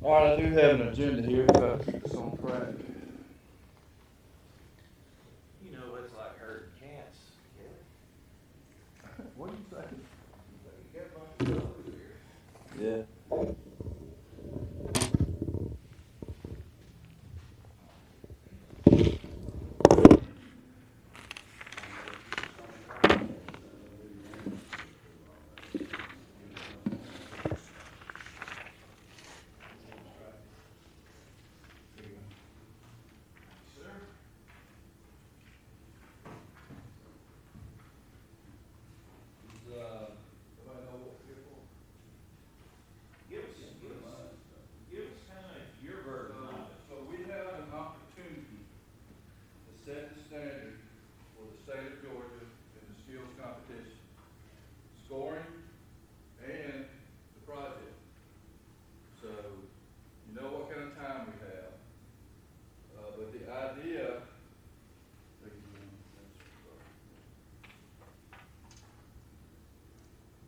All right, I do have an agenda here, but it's on track. You know, it's like herding cats. What do you say? You got a bunch of dogs here. Yeah. Give us kind of your version of it. So we have an opportunity to set the standard for the state of Georgia in the skills competition, scoring and the project. So you know what kind of time we have. But the idea.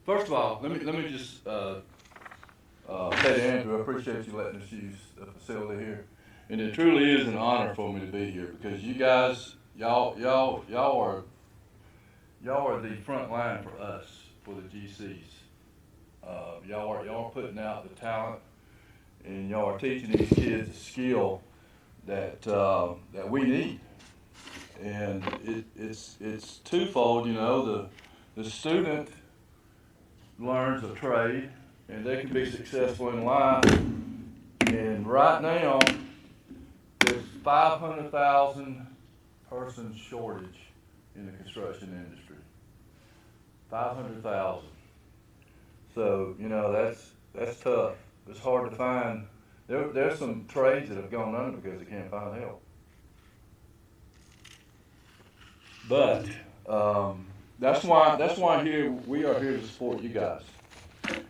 First of all, let me just say to Andrew, I appreciate you letting us use the facility here, and it truly is an honor for me to be here because you guys, y'all are the front line for us for the GCs. Y'all are putting out the talent, and y'all are teaching these kids a skill that we need, and it's twofold. You know, the student learns a trade, and they can be successful in life. And right now, there's 500,000 person shortage in the construction industry. 500,000. So you know that's tough. It's hard to find. There's some trades that have gone under because they can't find help. But that's why here we are here to support you guys.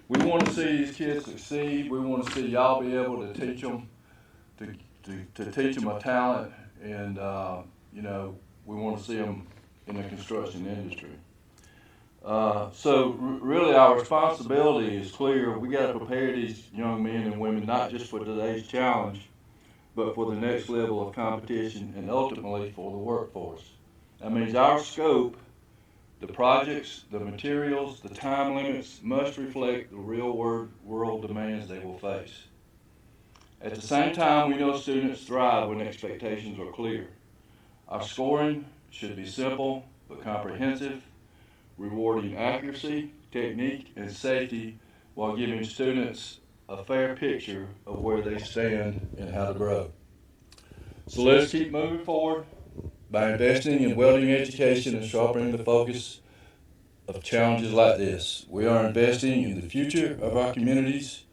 We want to see these kids succeed. We want to see y'all be able to teach them to teach them a talent, and you know we want to see them in the construction industry. Really, our responsibility is clear. We got to prepare these young men and women not just for today's challenge, but for the next level of competition and ultimately for the workforce. That means our scope, the projects, the materials, the time limits must reflect the real world demands they will face. At the same time, we know students thrive when expectations are clear. Our scoring should be simple but comprehensive, rewarding accuracy, technique, and safety while giving students a fair picture of where they stand and how to grow. So let's keep moving forward by investing in welding education and sharpening the focus of challenges like this. We are investing in the future of our communities,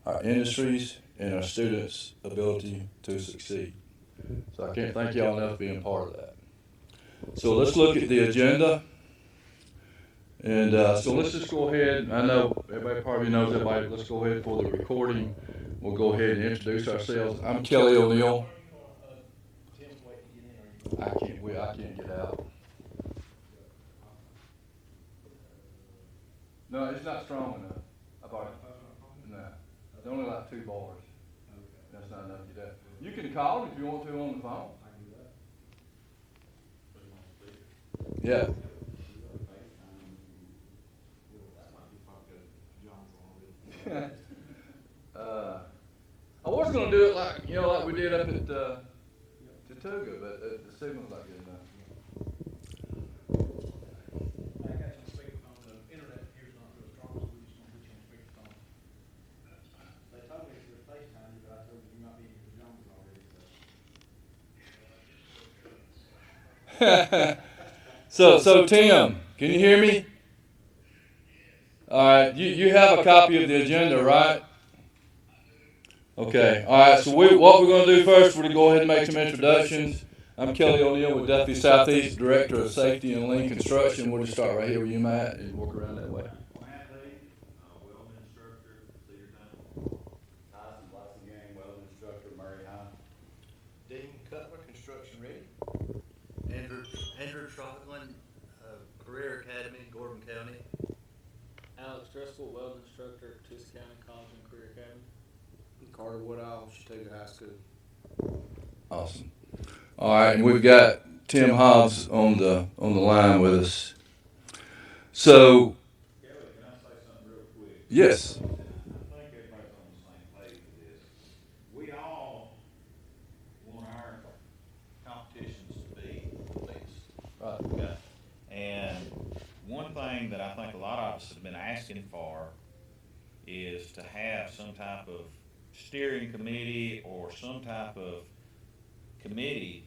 our industries, and our students' ability to succeed. So I can't thank y'all enough for being part of that. So let's look at the agenda. And so let's just go ahead. I know everybody probably knows everybody. Let's go ahead for the recording. We'll go ahead and introduce ourselves. I'm Kelly O'Neill. I can't get out. No, it's not strong enough. No, it's only like 2 bars. That's not enough to do that. You can call if you want to on the phone. Yeah. I was gonna do it like we did up at Tatuga, but the signal's not good enough. I got you on speakerphone. The internet here's not real strong, so we just gonna put you on speakerphone. They told me it was FaceTime, but I told you you might be in your pajamas already, So Tim, can you hear me? All right, you have a copy of the agenda, right? Okay. All right. So what we're going to do first, we're going to go ahead and make some introductions. I'm Kelly O'Neill with Duffy Southeast, Director of Safety and Lean Construction. We'll just start right here where you, Matt, and work around that way. Welding instructor, Cedartown. Tyson Blasting Gang, welding instructor, Murray High. Dean Cutler, construction ready. Andrew Trotland, Career Academy, Gordon County. Alex Driscoll, welding instructor at Tucson County College and Career Academy. Carter Woodall, Chattooga High School. Awesome. All right, and we've got Tim Hobbs on the line with us. So, Kelly, can I say something real quick? yes. I think everybody's on the same page with this. We all want our competitions to be the best. Right. Okay. And one thing that I think a lot of us have been asking for is to have some type of steering committee or some type of committee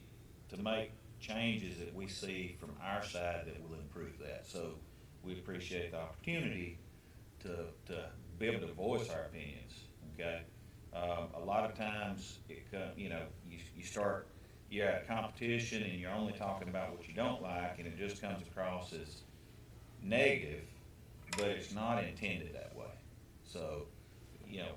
to make changes that we see from our side that will improve that. So we appreciate the opportunity to be able to voice our opinions, okay? A lot of times, you're at a competition and you're only talking about what you don't like, and it just comes across as negative, but it's not intended that way. So,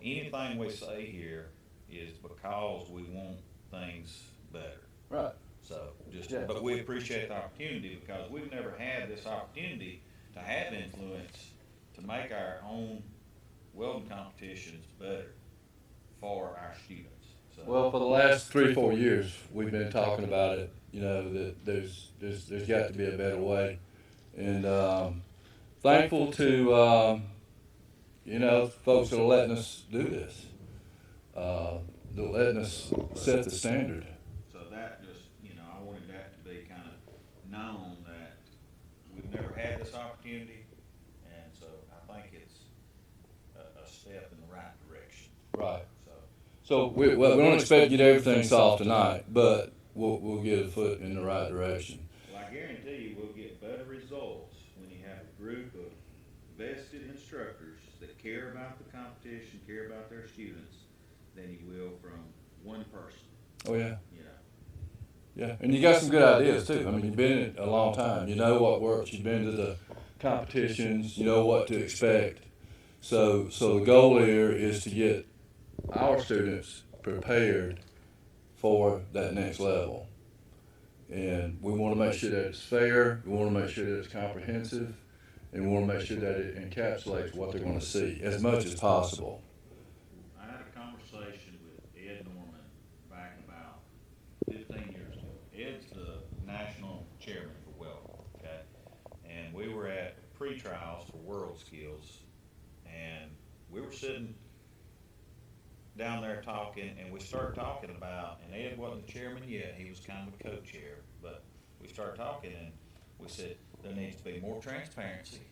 anything we say here is because we want things better. Right. So, Yeah. but we appreciate the opportunity because we've never had this opportunity to have influence to make our own welding competitions better for our students. So, Well, for the last 3, 4 years, we've been talking about it. You know that there's got to be a better way, and thankful to folks that are letting us do this, that are letting us set the standard. so that just, I wanted that to be kind of known that we've never had this opportunity, and so I think it's a step in the right direction. Right. So, So we don't expect to get everything solved tonight, but we'll get a foot in the right direction. well, I guarantee you we'll get better results when you have a group of vested instructors that care about the competition, care about their students, than you will from one person, Oh yeah. you know. Yeah, and you got some good ideas too. I mean, you've been in it a long time. You know what works. You've been to the competitions. You know what to expect. So the goal here is to get our students prepared for that next level. And we want to make sure that it's fair. We want to make sure that it's comprehensive, and we want to make sure that it encapsulates what they're going to see as much as possible. I had a conversation with Ed Norman back about 15 years ago. Ed's the national chairman for welding, okay? And we were at pre-trials for World Skills, and we were sitting down there talking, and we started talking about, and Ed wasn't the chairman yet, he was kind of a co-chair, but we started talking, and we said, there needs to be more transparency.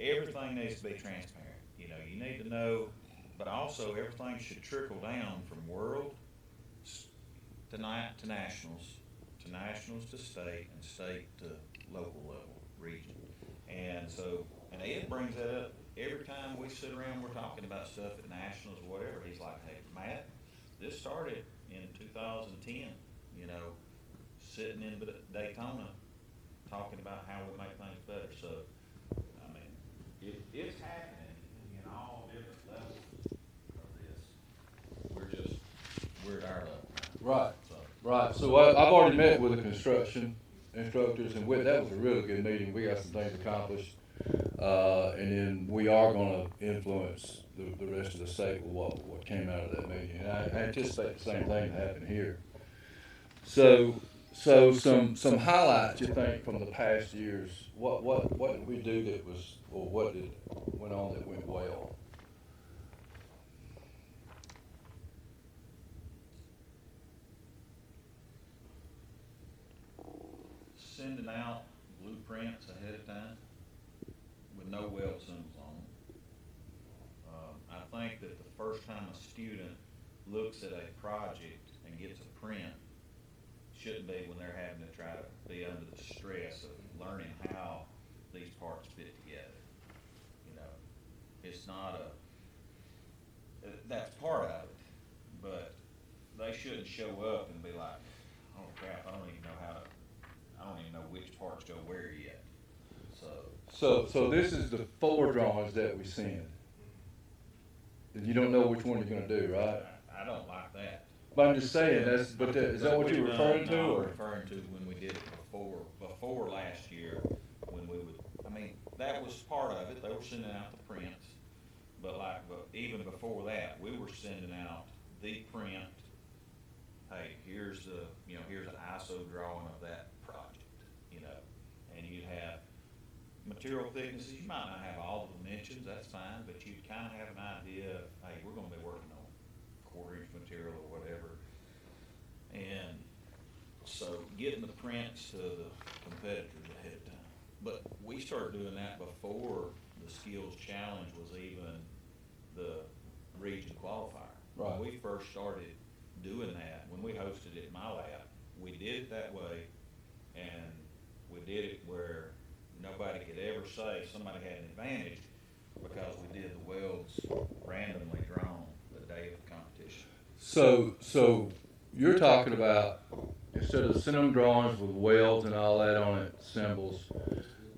Everything needs to be transparent. You need to know, but also everything should trickle down from world to nationals, to state, and state to local level, region. And so, and Ed brings that up every time we sit around, we're talking about stuff at nationals or whatever. He's like, hey, Matt, this started in 2010, sitting in Daytona, talking about how we make things better. So, I mean, it's happening in all different levels of this. We're at our level. Right. So, Right. So I've already met with the construction instructors, and that was a really good meeting. We got some things accomplished, and then we are going to influence the rest of the state with what came out of that meeting. And I anticipate the same thing to happen here. So some highlights you think from the past years. What did we do that was, or what went on that went well? sending out blueprints ahead of time with no weld symbols on them. I think that the first time a student looks at a project and gets a print shouldn't be when they're having to try to be under the stress of learning how these parts fit together. It's not that's part of it, but they shouldn't show up and be like, oh crap, I don't even know which parts go where yet. So this is the 4 drawings that we send. You don't know which one you're going to do, right? I don't like that. But I'm just saying is that what you're referring to, No, or? I'm referring to when we did it before last year, when we would, that was part of it, they were sending out the prints, but even before that, we were sending out the print. Hey, here's here's an ISO drawing of that project, and you'd have material thicknesses. You might not have all the dimensions, that's fine, but you kind of have an idea of, hey, we're gonna be working on quarter-inch material or whatever. And so getting the prints to the competitors ahead of time. But we started doing that before the skills challenge was even the region qualifier. Right. When we first started doing that, when we hosted it in my lab, we did it that way, and we did it where nobody could ever say somebody had an advantage because we did the welds randomly drawn the day of the competition. So you're talking about, instead of sending them drawings with welds and all that on it, symbols,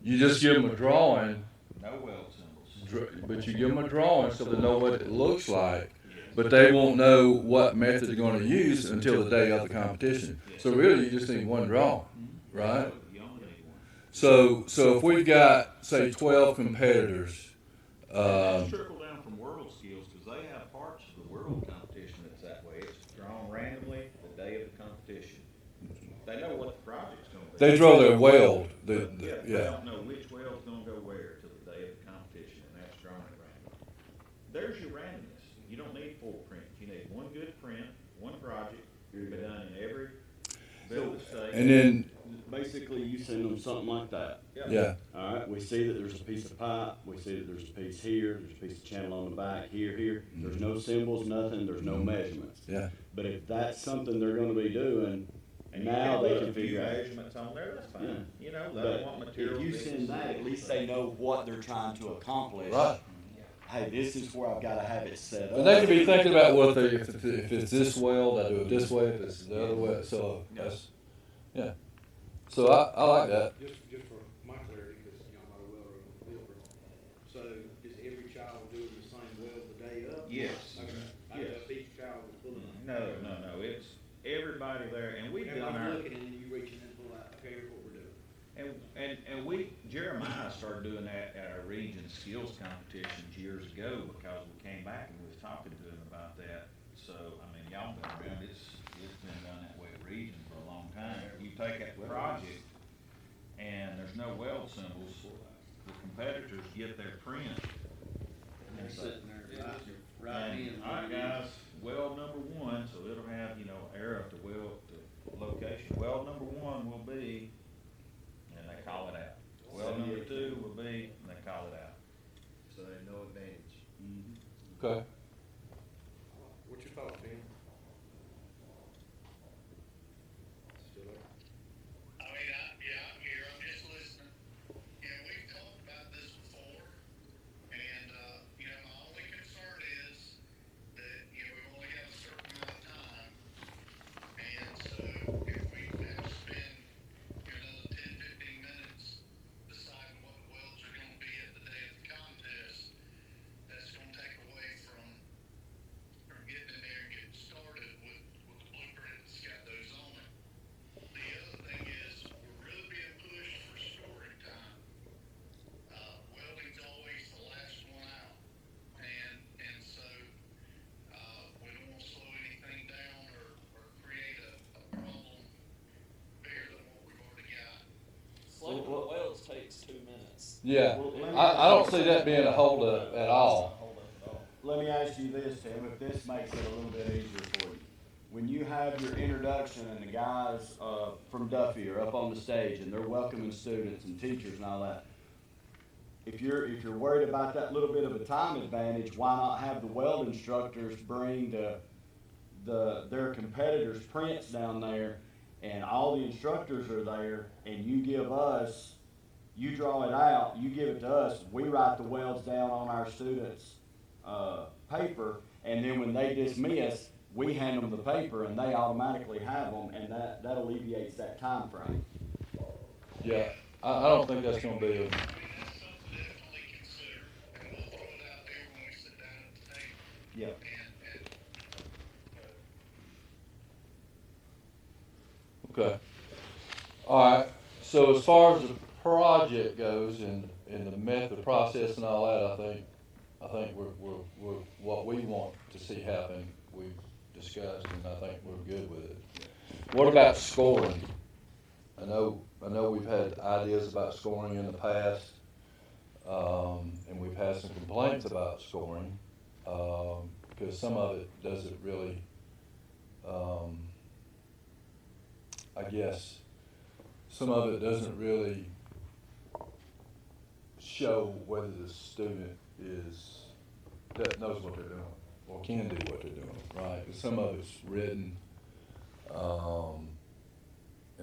you just give them a drawing, No weld symbols. but you give them a drawing so they know what it looks like, but they won't know what method they're going to use until the day of the competition. So really, you just need one drawing, right? You only need one. So if we've got, say, 12 competitors, It's trickle down from world skills, because they have parts of the world competition that's that way. It's drawn randomly the day of the competition. They know what the project's gonna be. they draw their weld. They don't know which weld's gonna go where till the day of the competition, and that's drawn at random. There's your randomness. You don't need full print. You need one good print, one project, be done in every build state. And then, Basically, you send them something like that. yeah, All right, we see that there's a piece of pipe, we see that there's a piece here, there's a piece of channel on the back, here. There's no symbols, nothing, there's no measurements. yeah. But if that's something they're gonna be doing, And now they put can a few figure out. measurements on there, that's fine. They But want material. if you send that, at least they know what they're trying to accomplish. Right. Hey, this is where I've gotta have it set up. And they could be thinking about what they, if it's this weld, I do it this way, if it's the other way, so that's, yeah. So I like that. Just for my clarity, because, I'm not a welder or a builder. So is every child doing the same weld the day of? Yes. Okay. I Yes. thought each child was pulling. No, it's everybody there, and we've And done I'm our, looking and you reaching and pull out, okay, here's what we're doing. and Jeremiah started doing that at our region skills competitions years ago, because we came back and we was talking to him about that. So, I mean, y'all been around, it's been done that way at region for a long time. You take that project, and there's no weld symbols, the competitors get their print. And they're sitting there, right in. All right, guys, weld number one, so it'll have, arrow to weld to location. Weld number one will be, and they call it out. Weld number two will be, and they call it out. So they have no advantage. Okay. What's your thought, Tim? Still there? I mean, I'm here, I'm just listening. We've talked about this before, and, my only concern is that, we've only got a certain amount of time. And so if we have to spend, another 10, 15 minutes deciding what the welds are gonna be at the day of the contest, that's gonna take away from getting in there and getting started with the blueprint that's got those on it. The other thing is, we're really being pushed for story time. Welding's always the last one out, and so, we don't wanna slow anything down or create a problem bigger than what we've already got. Sloping the wells takes 2 minutes. Yeah, I don't see that being a holdup at all. Let me ask you this, Tim, if this makes it a little bit easier for you. When you have your introduction and the guys, from Duffy are up on the stage and they're welcoming students and teachers and all that, if you're worried about that little bit of a time advantage, why not have the weld instructors bring their competitors' prints down there, and all the instructors are there, and you give us, you draw it out, you give it to us, we write the welds down on our students' paper, and then when they dismiss, we hand them the paper and they automatically have them, and that alleviates that time frame. Yeah, I don't think that's gonna be I mean, that's something to definitely consider, and we'll throw it out there when we sit down at the table. Yeah. Okay. All right, so as far as the project goes and the method, process and all that, I think I think we're, what we want to see happen, we've discussed, and I think we're good with it. What about scoring? I know we've had ideas about scoring in the past, and we've had some complaints about scoring, because some of it doesn't really, I guess, some of it doesn't really show whether the student that knows what they're doing, or can do what they're doing, right? 'Cause some of it's written, and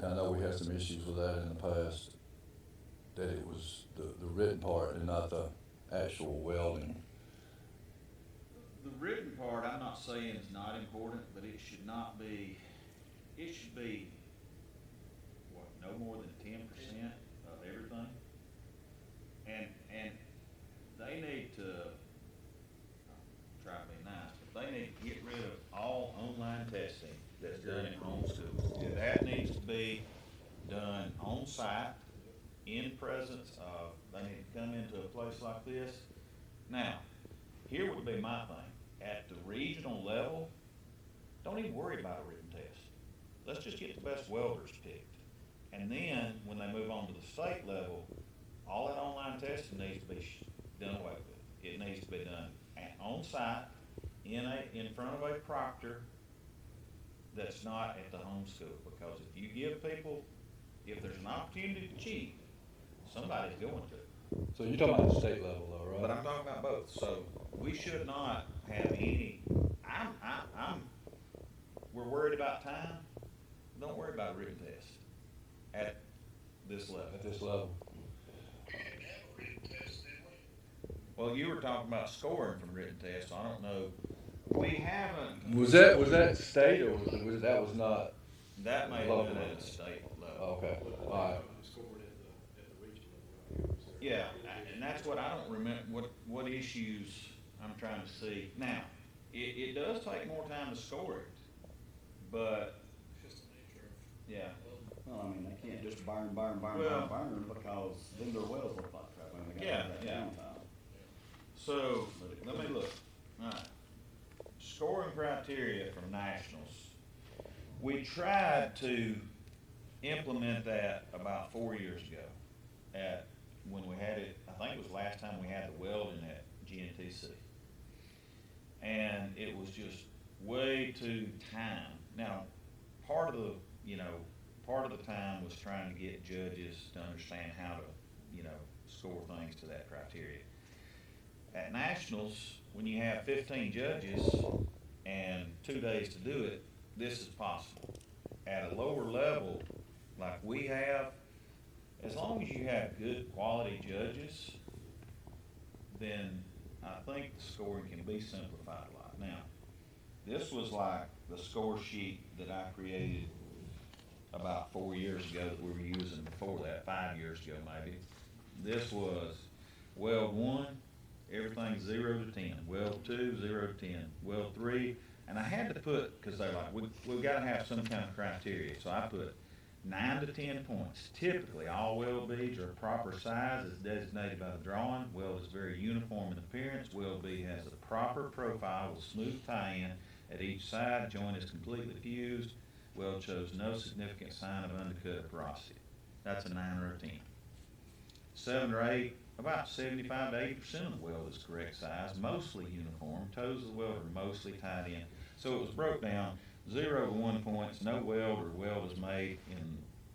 I know we had some issues with that in the past, that it was the written part and not the actual welding. The written part, I'm not saying is not important, but it should be, what, no more than 10% of everything? And they need to, try to be nice, but they need to get rid of all online testing that's done in homeschool. Yes. That needs to be done on site, in presence of, they need to come into a place like this. Now, here would be my thing, at the regional level, don't even worry about a written test. Let's just get the best welders picked. And then, when they move on to the state level, all that online testing needs to be done away with. It needs to be done on site, in front of a proctor that's not at the home school. Because if you give people, if there's an opportunity to cheat, somebody's going to. So you're talking about the state level though, right? But I'm talking about both, so we should not have any, we're worried about time, don't worry about a written test at this level. At this level. We didn't have a written test, did we? Well, you were talking about scoring from written tests, I don't know, we haven't. Was that state, or that was not? That may have been at a state level. Okay, alright. Scored at the regional level. Yeah, and that's what I don't remember, what issues I'm trying to see. Now, it does take more time to score it, but, It's just the nature of. yeah. Well, I mean, they can't just burn, Well- because then their wells look like crap, I mean, they gotta have that Yeah. downtime. So, let me look, alright. Scoring criteria from nationals. We tried to implement that about 4 years ago when we had it, I think it was last time we had the welding at GNTC. And it was just way too time. Now, part of the time was trying to get judges to understand how to, score things to that criteria. At nationals, when you have 15 judges and 2 days to do it, this is possible. At a lower level, like we have, as long as you have good quality judges, then I think the scoring can be simplified a lot. Now, this was like the score sheet that I created about 4 years ago that we were using before that, 5 years ago maybe. This was weld 1, everything's 0 to 10. Weld 2, 0 to 10. Weld 3, and I had to put, because they're like, we've got to have some kind of criteria, so I put 9 to 10 points. Typically, all weld beads are proper size as designated by the drawing. Weld is very uniform in appearance. Weld bead has a proper profile with smooth tie-in at each side. Joint is completely fused. Weld shows no significant sign of undercut or porosity. That's a 9 or a 10. 7 or 8, about 75 to 80% of the weld is correct size, mostly uniform. Toes of the weld are mostly tied in. So it was broke down 0 to 1 points, no weld or weld is made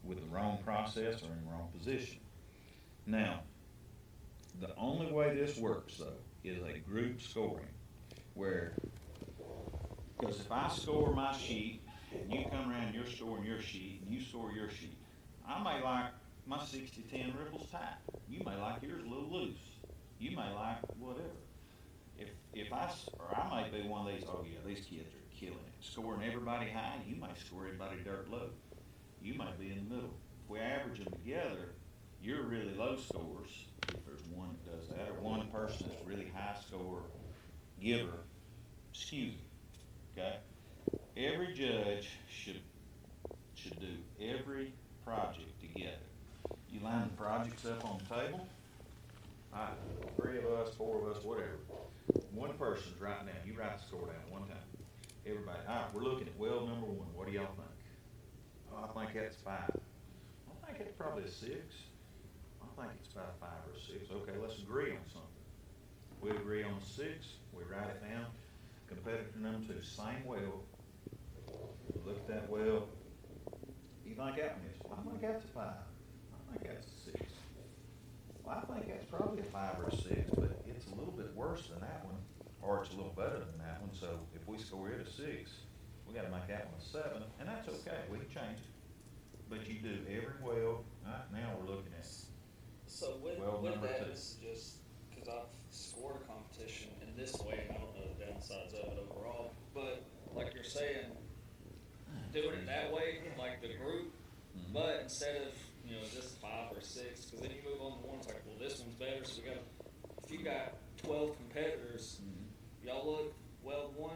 with the wrong process or in the wrong position. Now, the only way this works though is a group scoring where, because if I score my sheet and you come around, you're scoring your sheet and you score your sheet, I may like my 60-10 ripples tight. You may like yours a little loose. You may like whatever. I may be one of these, oh yeah, these kids are killing it. Scoring everybody high, you may score everybody dirt low. You may be in the middle. If we average them together, you're really low scores, if there's one that does that, or one person that's really high score giver, skews it, okay? Every judge should do every project together. You line the projects up on the table, Alright, 3 of us, 4 of us, whatever. One person's writing down, you write the score down one time. Everybody, alright, we're looking at weld number 1, what do y'all think? Oh, I think that's 5. I think it's probably a 6. I think it's about a 5 or a 6. Okay, let's agree on something. We agree on 6, we write it down. Competitor number 2, same weld. Look at that weld. You think that one is? Well, I think that's a 5. I think that's a 6. Well, I think that's probably a 5 or a 6, but it's a little bit worse than that one, or it's a little better than that one. So if we score it a 6, we got to make that one a 7, and that's okay. We can change it. But you do every weld. Right now we're looking at. So with Number that, 2. it's just because I've scored a competition in this way, and I don't know the downsides of it overall. But like you're saying, doing it that way, like the group, but instead of just 5 or 6, because then you move on to one. It's like, well, this one's better. So we got, if you got 12 competitors, y'all look weld 1.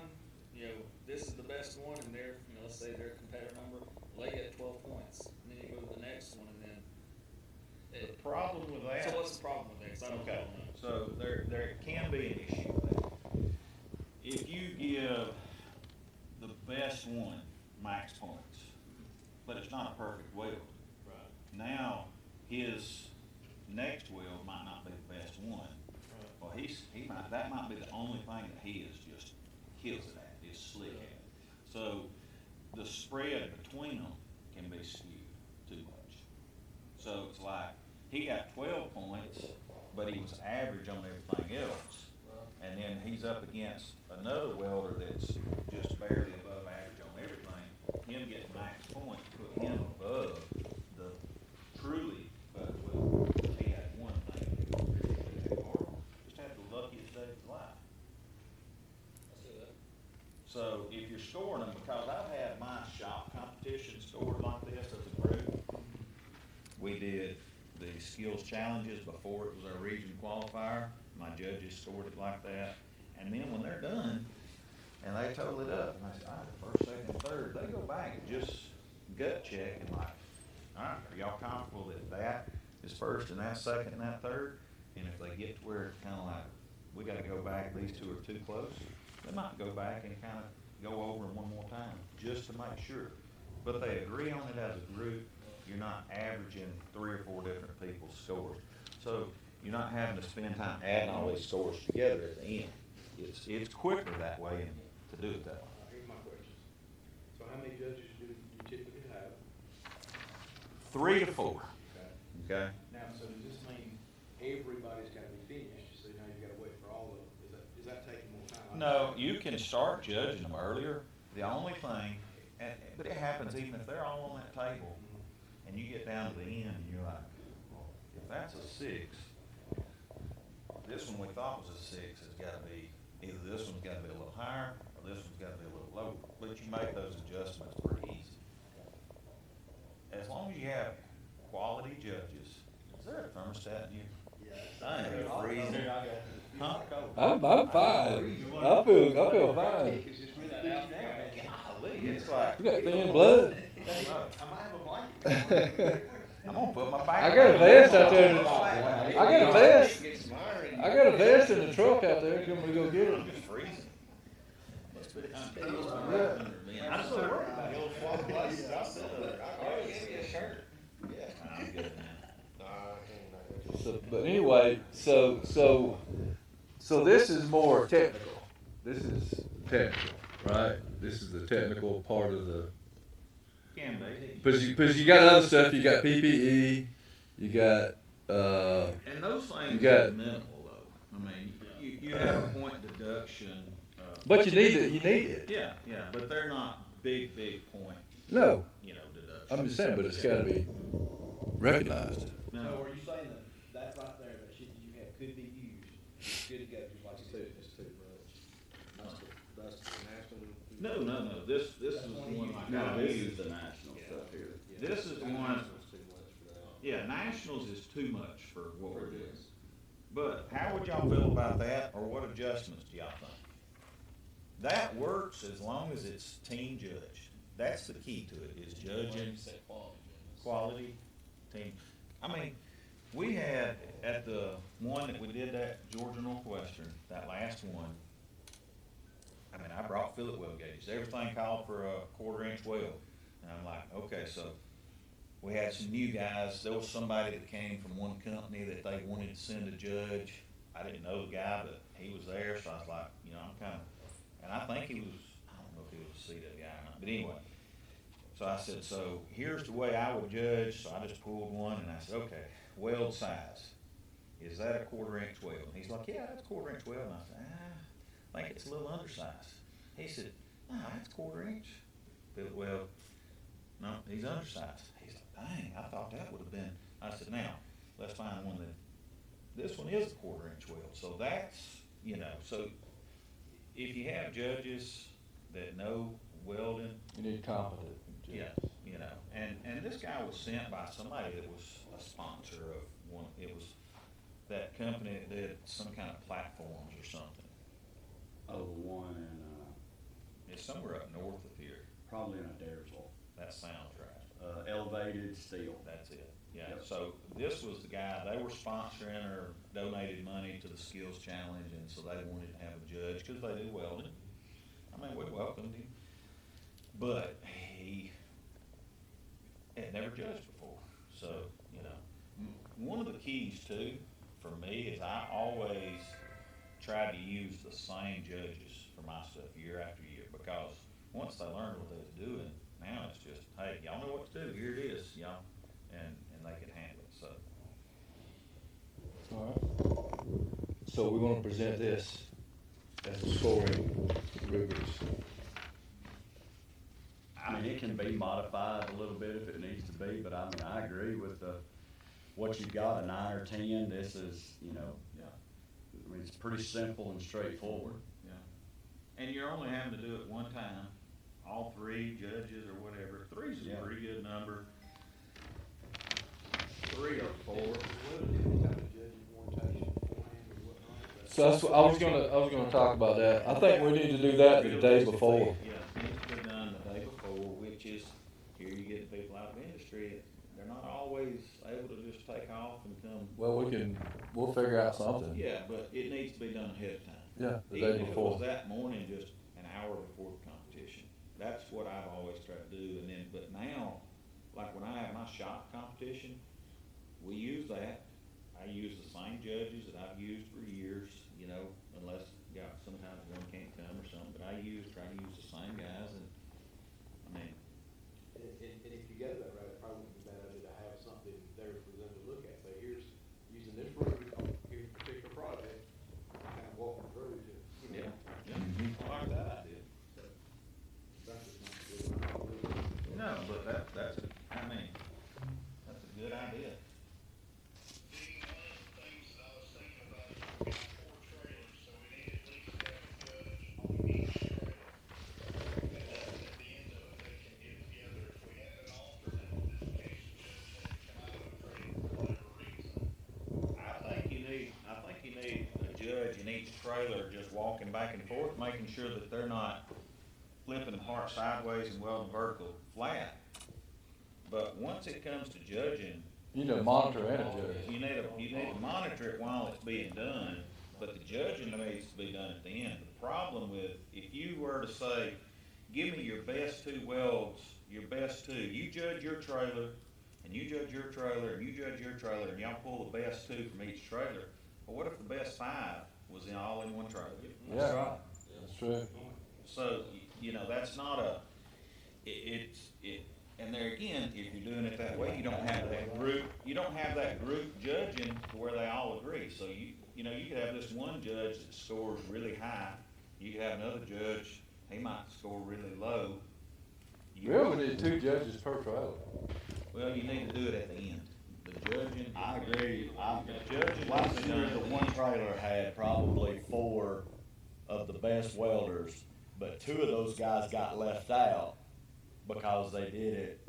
This is the best one, and they're let's say their competitor number, well, they get 12 points, and then you move to the next one, and then. The problem with that. So what's the problem with that? 'Cause I don't Okay, know. so there can be an issue with that. If you give the best one max points, but it's not a perfect weld. Right. Now, his next weld might not be the best one. Well, that might be the only thing that he is just kills it at, is slick at. So, the spread between them can be skewed too much. So it's like, he got 12 points, but he was average on everything else. And then he's up against another welder that's just barely above average on everything. Him getting max points put him above the truly better welder. He had one thing. Just had the luckiest day of his life. I see that. So if you're scoring them, because I've had my shop competition scored like this as a group. We did the skills challenges before it was our region qualifier. My judges scored it like that. And then when they're done, and they total it up, and I said, all right, first, second, third, they go back and just gut check and like, all right, are y'all comfortable that is first and that's second and that third? And if they get to where it's kind of like, we got to go back, these two are too close, they might go back and kind of go over them one more time just to make sure. But they agree on it as a group. You're not averaging 3 or 4 different people's scores. So you're not having to spend time adding all these scores together at the end. It's quicker that way and to do it that way. Here's my question. So how many judges do you typically have? 3 to 4. Okay? Now, so does this mean everybody's gotta be finished, so now you gotta wait for all of them? Is that taking more time? No, you can start judging them earlier. The only thing, but it happens even if they're all on that table, and you get down to the end and you're like, well, if that's a 6, this one we thought was a 6 has gotta be, either this one's gotta be a little higher, or this one's gotta be a little lower. But you make those adjustments pretty easy. As long as you have quality judges. Is there a thermostat in here? Yeah. I am freezing. Huh? I'm fine. I feel fine. It's just really pushing down. Golly, it's like. You got thin blood. I might have a blanket. I'm gonna put my back. I got a vest out there. I got a vest. I got a vest in the truck out there. Can we go get it? I'm just freezing. I'm so worried about it. I'm good now. So, but anyway, so this is more technical. This is technical, right? This is the technical part of the. Can be. Because you got other stuff. You got PPE. You got. And those things You got- are minimal though. I mean, you have a point deduction. But you need it. You need it. Yeah, but they're not big point, No, deductions. I'm just saying, but it's got to be recognized. So No, are you saying that right there, that shit that you have could be used, good to go, just like you said? It's too much. That's the national. no, this is one like No, I this use. is the national stuff here. This is one, National's too much for that. yeah, nationals is too much for what we're doing. But how would y'all feel about that, or what adjustments do y'all think? That works as long as it's team judged. That's the key to it, is Like judging you said, quality. quality, team. I mean, We had, at the one that we did at Georgia Northwestern, that last one, I mean, I brought fillet weld gauges, everything called for a 1/4 inch weld. And I'm like, okay, so we had some new guys, there was somebody that came from one company that they wanted to send a judge. I didn't know the guy, but he was there, so I was like, you know, I'm kinda, and I think he was, I don't know if he was a CW guy or not, but anyway. So I said, so here's the way I would judge, so I just pulled one and I said, okay, weld size. Is that a 1/4 inch weld? And he's like, yeah, that's a 1/4 inch weld. And I said, I think it's a little undersized. He said, no, that's 1/4 inch. Well, no, he's undersized. He's like, dang, I thought that would have been. I said, now, let's find one that, this one is a 1/4 inch weld. So that's, you know, so if you have judges that know welding, You need competent. yeah, you know, and this guy was sent by somebody that was a sponsor of one, it was that company that did some kind of platforms or something. Oh, the one in, It's somewhere up north of here. probably in Adairsville, That sounds right. Elevated Steel. That's it. Yeah, Yep. so this was the guy, they were sponsoring or donated money to the skills challenge, and so they wanted to have a judge, cause they do welding. I mean, we welcomed him, but he had never judged before, so, you know. One of the keys too, for me, is I always tried to use the same judges for my stuff year after year, because once they learned what they was doing, now it's just, hey, y'all know what to do, here it is, y'all, and they can handle it, so. All right. So we're gonna present this as a scoring rubrics. I mean, it can be modified a little bit if it needs to be, but I mean, I agree with what you've got, a 9 or 10, this is, you know, Yeah. I mean, it's pretty simple and straightforward. Yeah. And you're only having to do it one time, all 3 judges or whatever, 3's a Yeah. pretty good number. 3 or 4. What are the different types of judging orientation beforehand or whatnot? So that's what, I was gonna talk about that. I think we need to do that the day before. Yeah, it needs to be done the day before, which is, here you get people out of industry, they're not always able to just take off and come. Well, we'll figure out something. Yeah, but it needs to be done ahead of time. Yeah, the Even day if it before. was that morning, just an hour before the competition. That's what I've always tried to do, and then, but now, like when I have my shop competition, we use that. I use the same judges that I've used for years, you know, unless, yeah, sometimes one can't come or something, but I try to use the same guys, and, I mean, And if you go that route, it probably wouldn't be a bad idea to have something there for them to look at, say, here's, using this route, here's a particular project, kind of walking through to, you know. yeah, I like that idea. That's just not good. No, but that's, I mean, that's a good idea. Dean, one of the things that I was thinking about is we've got 4 trailers, so we need at least to have a judge on each trailer. And then at the end of it, they can get together, if we had an alternate, in case the judge had to come out of a trailer for whatever reason. I think you need a judge in each trailer just walking back and forth, making sure that they're not flipping the part sideways and welding vertical flat. But once it comes to judging, You need a monitor and a judge. you need to monitor it while it's being done, but the judging needs to be done at the end. The problem with, if you were to say, give me your best 2 welds, your best 2, you judge your trailer, and you judge your trailer, and you judge your trailer, and y'all pull the best 2 from each trailer. Well, what if the best 5 was all in one trailer? Yeah, that's true. So, you know, that's not a, and there again, if you're doing it that way, you don't have that group judging to where they all agree. So you know, you could have this one judge that scores really high, you could have another judge, he might score really low. Really, we need 2 judges per trailer. Well, you need to do it at the end, the judging. I agree. The judging. Last year, the one trailer had probably 4 of the best welders, but 2 of those guys got left out because they did it,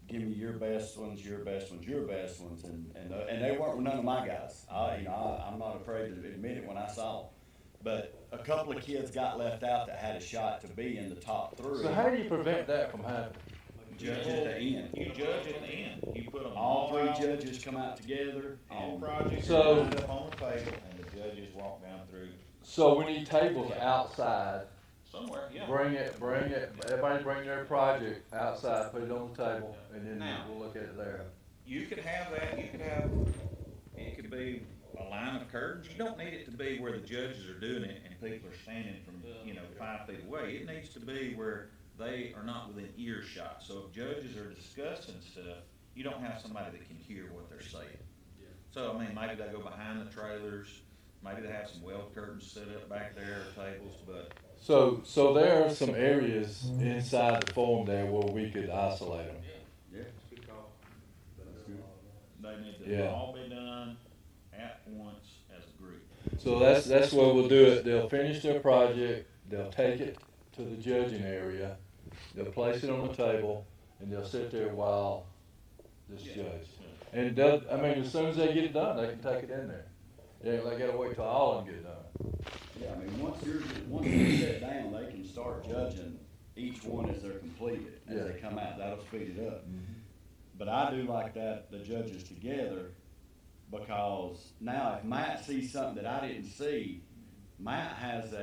give me your best ones, your best ones, your best ones, and they weren't none of my guys. I'm not afraid to admit it when I saw them. But a couple of kids got left out that had a shot to be in the top 3. So how do you prevent that from happening? Judge at the end. You judge at the end. You put them All three out, judges come out together all and projects So- are lined up on the table, and the judges walk down through So we need tables outside. somewhere, yeah. Bring it, everybody bring their project outside, put it on the table, and then Now- we'll look at it there. You could have that, it could be a line of curtains. You don't need it to be where the judges are doing it and people are standing from, 5 feet away. It needs to be where they are not within earshot. So if judges are discussing stuff, you don't have somebody that can hear what they're saying. So, I mean, maybe they go behind the trailers, maybe they have some weld curtains set up back there, or tables, but So there are some areas inside the forum there where we could isolate them. yeah, Good call. that's good. they need to Yeah. all be done at once as a group. So that's where we'll do it. They'll finish their project, they'll take it to the judging area, they'll place it on the table, and they'll sit there while this judge. And as soon as they get it done, they can take it in there. Yeah, they gotta wait till all of them get done. Yeah, I mean, once they're set down, they can start judging each one as they're completed, as they come out, that'll speed it up. But I do like that, the judges together, because now if Matt sees something that I didn't see, Matt has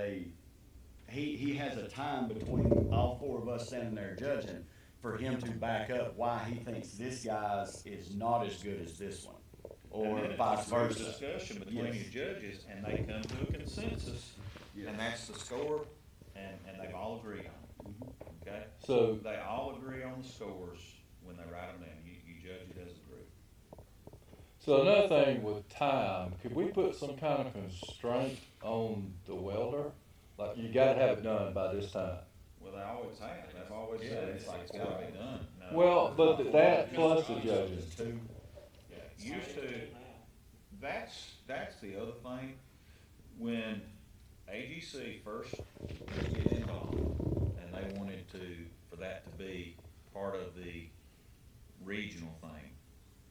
he has a time between all four of us standing there judging for him to back up why he thinks this guy's is not as good as this one, or And then vice it's a group versa. discussion between Yes. your judges, and they come to a consensus, Yes. and that's the score, and they've all agreed on it, okay? So, They all agree on the scores when they write them down, you judge it as a group. so another thing with time, could we put some kind of constraint on the welder? Like, you gotta have it done by this time. Well, they always have, they've always said, it's like, it's gotta be done. No. Well, but that plus the judges. Yeah, used to, that's the other thing, when AGC first was involved, and they wanted for that to be part of the regional thing,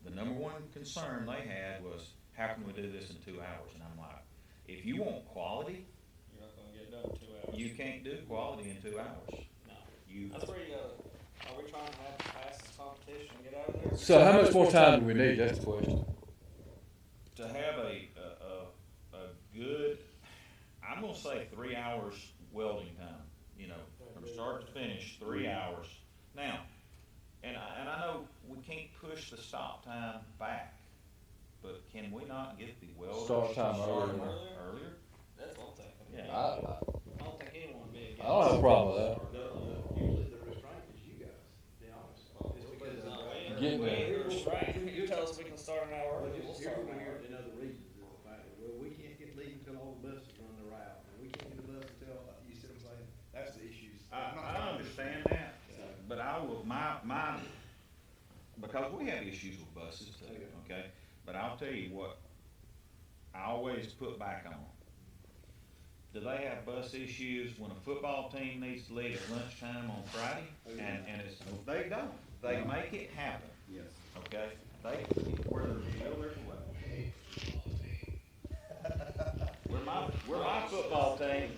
the number one concern they had was, how can we do this in 2 hours? And I'm like, if you want quality, You're not gonna get done in 2 hours. you can't do quality in 2 hours. No. You, That's where you gotta, are we trying to have the fastest competition and get out of there? So how much more time do we need? That's the question. to have a good, I'm gonna say 3 hours welding time, from start to finish, 3 hours. Now, and I know we can't push the stop time back, but can we not get the welders Start time started earlier. earlier? That's what I'm thinking. Yeah. I don't think anyone would be against. I don't have a problem with that. Usually the restraint is you guys, to be honest. It's because No, of- we ain't- Getting we ain't there. restrained. You tell us we can start an hour Well, early, we'll just start here's an what we hour hear early. in other regions is the fact that, well, we can't get leave until all the buses run the route, and we can't get the bus until, you see what I'm saying? That's the issues. I understand that, but I will, my, because we have issues with buses too, okay? But I'll tell you what, I always put back on. Do they have bus issues when a football team needs to leave at lunchtime on Friday? And it's, they don't, they make it happen, Yes. okay? They, where there's a will, there's a way. We're my football team.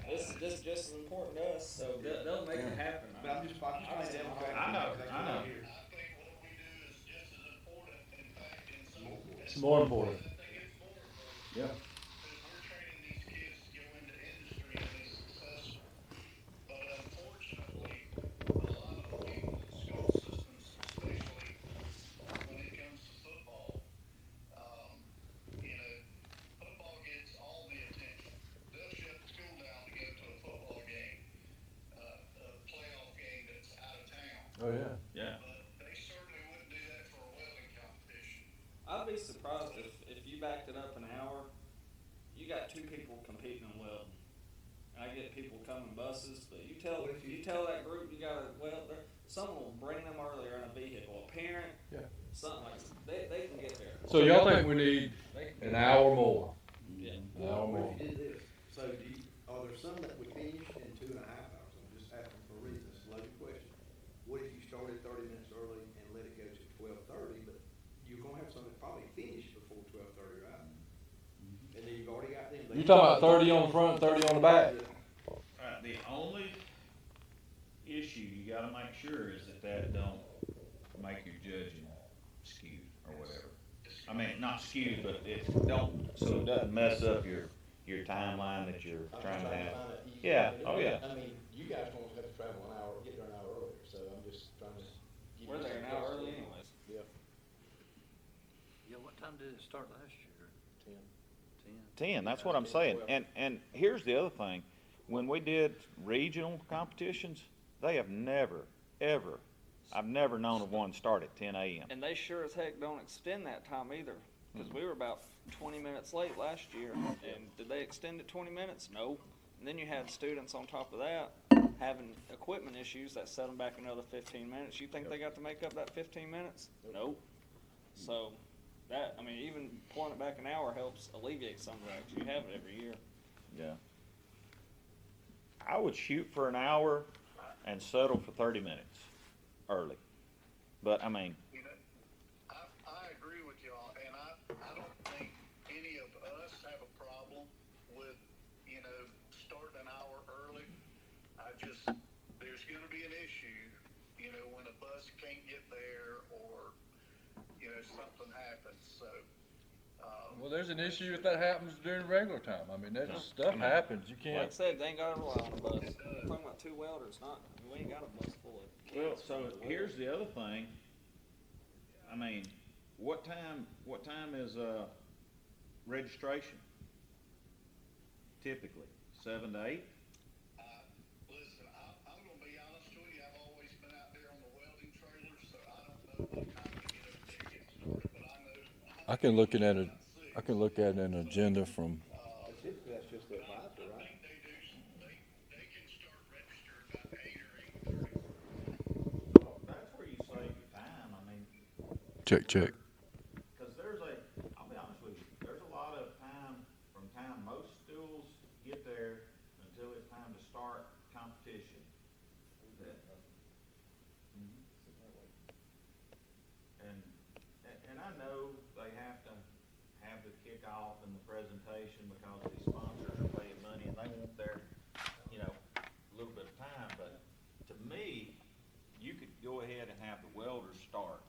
This is just as important to us, so they'll make it happen. But I'm just playing devil's advocate. I know, I know. I think what we do is just as important, in fact, in some. It's more important. I think it's more important. Yeah. Because we're training these kids to go into industry and be successful. But unfortunately, a lot of people, school systems especially, when it comes to football, football gets all the attention. They'll shut the school down to go to a football game, a playoff game that's out of town. Oh, yeah. Yeah. But they certainly wouldn't do that for a welding competition. I'd be surprised if you backed it up an hour, you got 2 people competing in welding. I get people coming buses, but you tell that group you got a welder, someone will bring them earlier in a vehicle, a parent, Yeah. something like that. They can get there. So y'all think we need They can an hour more? Yeah. An hour What more. if you did this? So are there some that would finish in 2.5 hours? I'm just asking for a reason, it's a loaded question. What if you started 30 minutes early and let it go to 12:30, but you're gonna have some that probably finish before 12:30, right? And then you've already got them. You talking about 30 on the front, 30 on the back? The only issue you gotta make sure is that don't make your judging skewed or whatever. I mean, not skewed, but it don't, so it doesn't mess up your timeline that you're I'm trying to find have. it easy Yeah, to do. oh yeah. I mean, you guys don't have to travel an hour, get there an hour earlier, so I'm just trying to. give We're you there some an hour flexibility. early anyways. Yeah, Yeah, what time did it start last year? 10. 10, that's what I'm saying. And here's the other thing. When we did regional competitions, they have never, ever, I've never known of one start at 10 a.m. And they sure as heck don't extend that time either, because we were about 20 minutes late last year. And did they extend it 20 minutes? No. And then you had students on top of that having equipment issues that set them back another 15 minutes. You think they got to make up that 15 minutes? Nope. So that, I mean, even pulling it back an hour helps alleviate some of that, 'cause you have it every year. Yeah. I would shoot for an hour and settle for 30 minutes early. But I mean, You know, I agree with y'all, and I don't think any of us have a problem with, starting an hour early. There's gonna be an issue, when a bus can't get there or, something happens, so. Well, there's an issue if that happens during regular time. I mean, that stuff happens. You Like can't. I said, they ain't got to rely on a bus. We're talking about two welders, we ain't got a bus full of kids. well, so here's the other thing. I mean, what time is registration? Typically, 7 to 8? Listen, I'm gonna be honest with you, I've always been out there on the welding trailer, so I don't know what time to get up there and get started, but I know. I can look at an agenda from. Typically, that's just the advisor, I right? think they can start registering about 8 or 8:30. That's where you save your time. I mean, Check. because I'll be honest with you, there's a lot of time from time most schools get there until it's time to start competition. And I know they have to have the kickoff and the presentation because these sponsors are paying money and they want their, a little bit of time, but to me, you could go ahead and have the welders start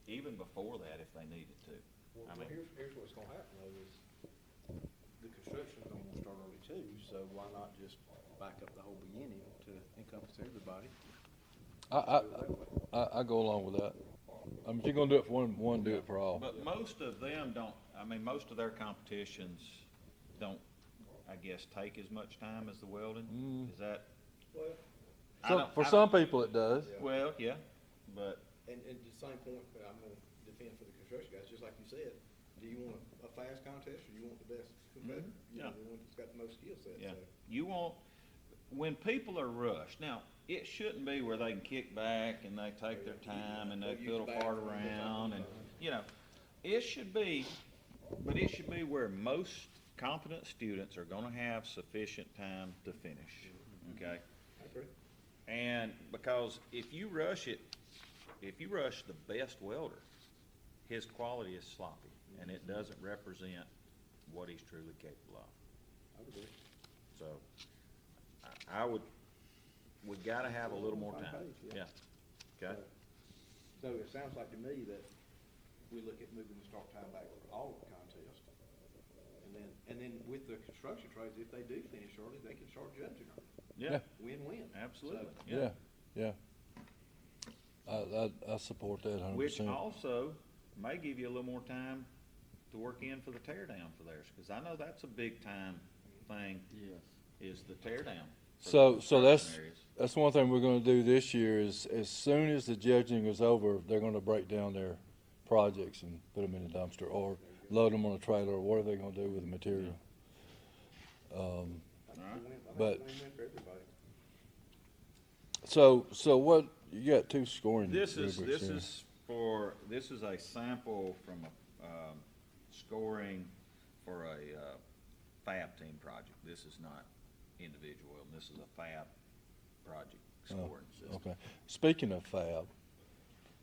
even before that if they needed to. Well, I mean- here's what's gonna happen though is the construction's gonna wanna start early too, so why not just back up the whole beginning to encompass everybody? I go along with that. I mean, if you're gonna do it for one, do it for all. But most of them don't, most of their competitions don't, I guess, take as much time as the welding. Is that? Well, For some people it does. Well, yeah, but, and the same point, I'm gonna defend for the construction guys, just like you said, do you want a fast contest or you want the best competitor? Yeah. The one that's got the most skill set, yeah, so. you want, when people are rushed, now, it shouldn't be where they can kick back and they take their time and they fiddle fart around and, it should be, but it should be where most competent students are gonna have sufficient time to finish, okay? I agree. And because if you rush the best welder, his quality is sloppy and it doesn't represent what he's truly capable of. I would agree. So, we gotta have a little more Same time. page, yeah. Okay? So it sounds like to me that we look at moving the start time back for all of the contests. And then with the construction trades, if they do finish early, they can start judging early. Yeah, Win-win. absolutely, So, Yeah. I support that 100%. Which also may give you a little more time to work in for the tear down for theirs, cause I know that's a big time thing. Yes. Is the tear down. for So the construction areas. that's one thing we're gonna do this year is as soon as the judging is over, they're gonna break down their projects and put them in a dumpster or load them on a trailer or whatever they're gonna do with the material. I think it's a win- I think it's a But- win-win for everybody. So what, you got two scoring This rubrics here. this is a sample from scoring for a fab team project. This is not individual, and this is a fab project scoring system. Okay. Speaking of fab,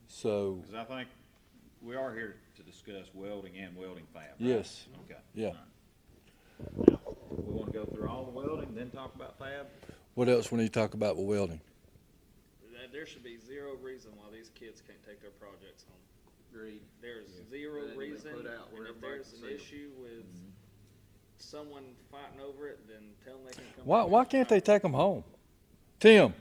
so, Because I think we are here to discuss welding and welding fab, right? yes, Okay. yeah. All right. Now, we want to go through all the welding, then talk about fab? What else we need to talk about with welding? there should be zero reason why these kids can't take their projects home. Agreed. There's Yeah. zero That needs to reason, be put out where and if everybody there's can an see 'em. issue with someone fighting over it, then tell them they can come. Why back. can't they take them home? Tim?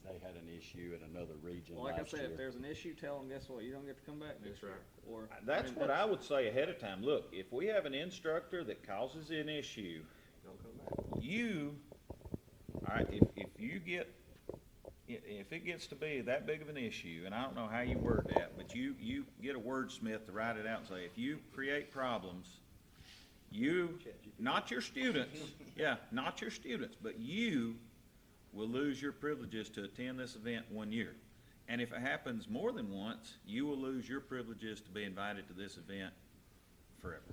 They had an issue in another region Well, like I last said, year. if there's an issue, tell them, guess what, you don't get to come back next year. Or, That's mean, what I would say ahead of time. Look, if we have an instructor that causes an issue, Don't come back. all right, if you get, if it gets to be that big of an issue, and I don't know how you word that, but you get a wordsmith to write it out and say, if you create problems, you, not your students, not your students, but you will lose your privileges to attend this event 1 year. And if it happens more than once, you will lose your privileges to be invited to this event forever.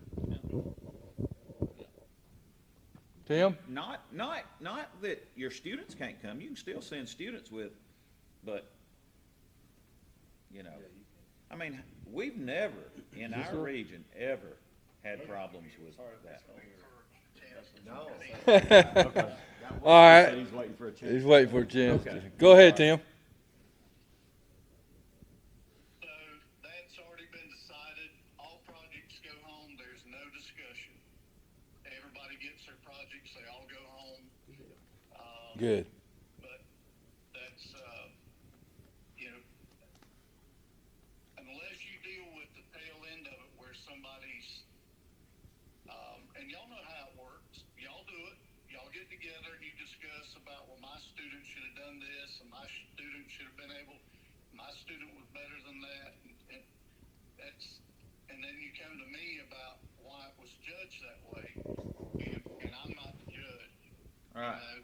Tim? Not that your students can't come, you can still send students with, but, you know, I mean, we've never, in our region, ever had problems with that. Okay. All right. He's waiting for a chance. He's waiting for a chance. Okay. Go ahead, Tim. So that's already been decided. All projects go home. There's no discussion. Everybody gets their projects. They all go home. Good. But that's, you know, unless you deal with the tail end of it where somebody's, and y'all know how it works. Y'all do it. Y'all get together and you discuss about, well, my student should have done this and my student should have been able, my student was better than that. And that's, and then you come to me about why it was judged that way. And I'm not the judge. All right.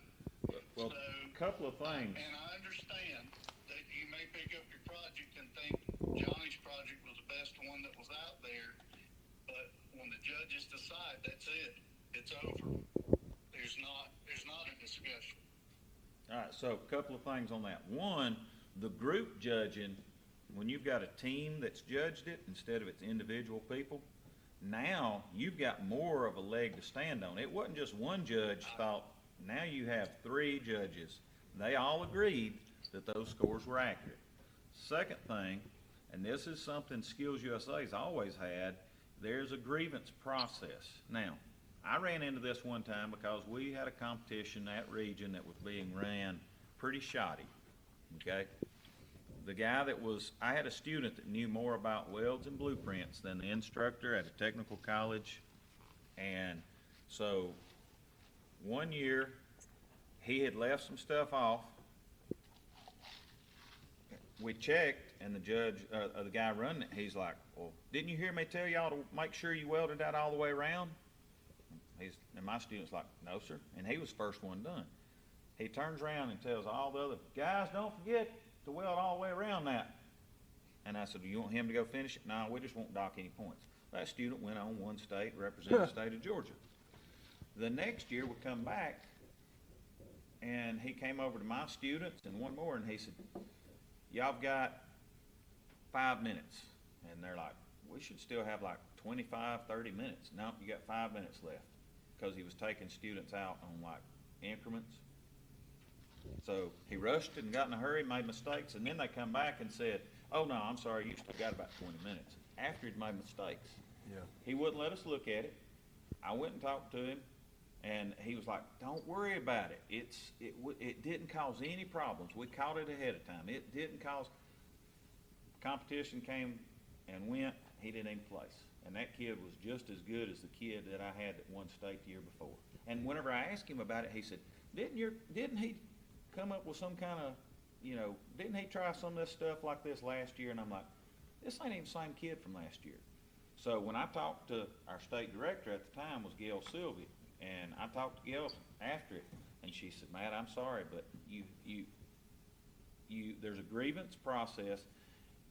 Well, So, a couple of things. and I understand that you may pick up your project and think Johnny's project was the best one that was out there, but when the judges decide, that's it. It's over. There's not a discussion. All right, so a couple of things on that. One, the group judging, when you've got a team that's judged it instead of its individual people, now you've got more of a leg to stand on. It wasn't just one judge thought, now you have 3 judges. They all agreed that those scores were accurate. Second thing, and this is something Skills USA's always had, there's a grievance process. Now, I ran into this one time because we had a competition in that region that was being ran pretty shoddy, okay? The guy that was, I had a student that knew more about welds and blueprints than the instructor at a technical college. And so 1 year, he had left some stuff off. We checked, and the judge, the guy running it, he's like, well, didn't you hear me tell y'all to make sure you welded that all the way around? And my student's like, no, sir. And he was the first one done. He turns around and tells all the other guys, don't forget to weld all the way around that. And I said, do you want him to go finish it? No, we just won't dock any points. That student went on, won state, represented the state of Georgia. The next year we come back, and he came over to my students and one more, and he said, y'all got 5 minutes. And they're like, we should still have like 25, 30 minutes. No, you got 5 minutes left. Because he was taking students out on like increments. So he rushed and got in a hurry, made mistakes, and then they come back and said, oh no, I'm sorry, you still got about 20 minutes. After he'd made mistakes. Yeah. He wouldn't let us look at it. I went and talked to him, and he was like, don't worry about it. It didn't cause any problems. We caught it ahead of time. It didn't cause, competition came and went, he didn't even place. And that kid was just as good as the kid that I had that won state the year before. And whenever I asked him about it, he said, didn't he come up with some kind of, didn't he try some of this stuff like this last year? And I'm like, this ain't even the same kid from last year. So when I talked to our state director at the time was Gail Sylvia, and I talked to Gail after it, and she said, Matt, I'm sorry, but there's a grievance process.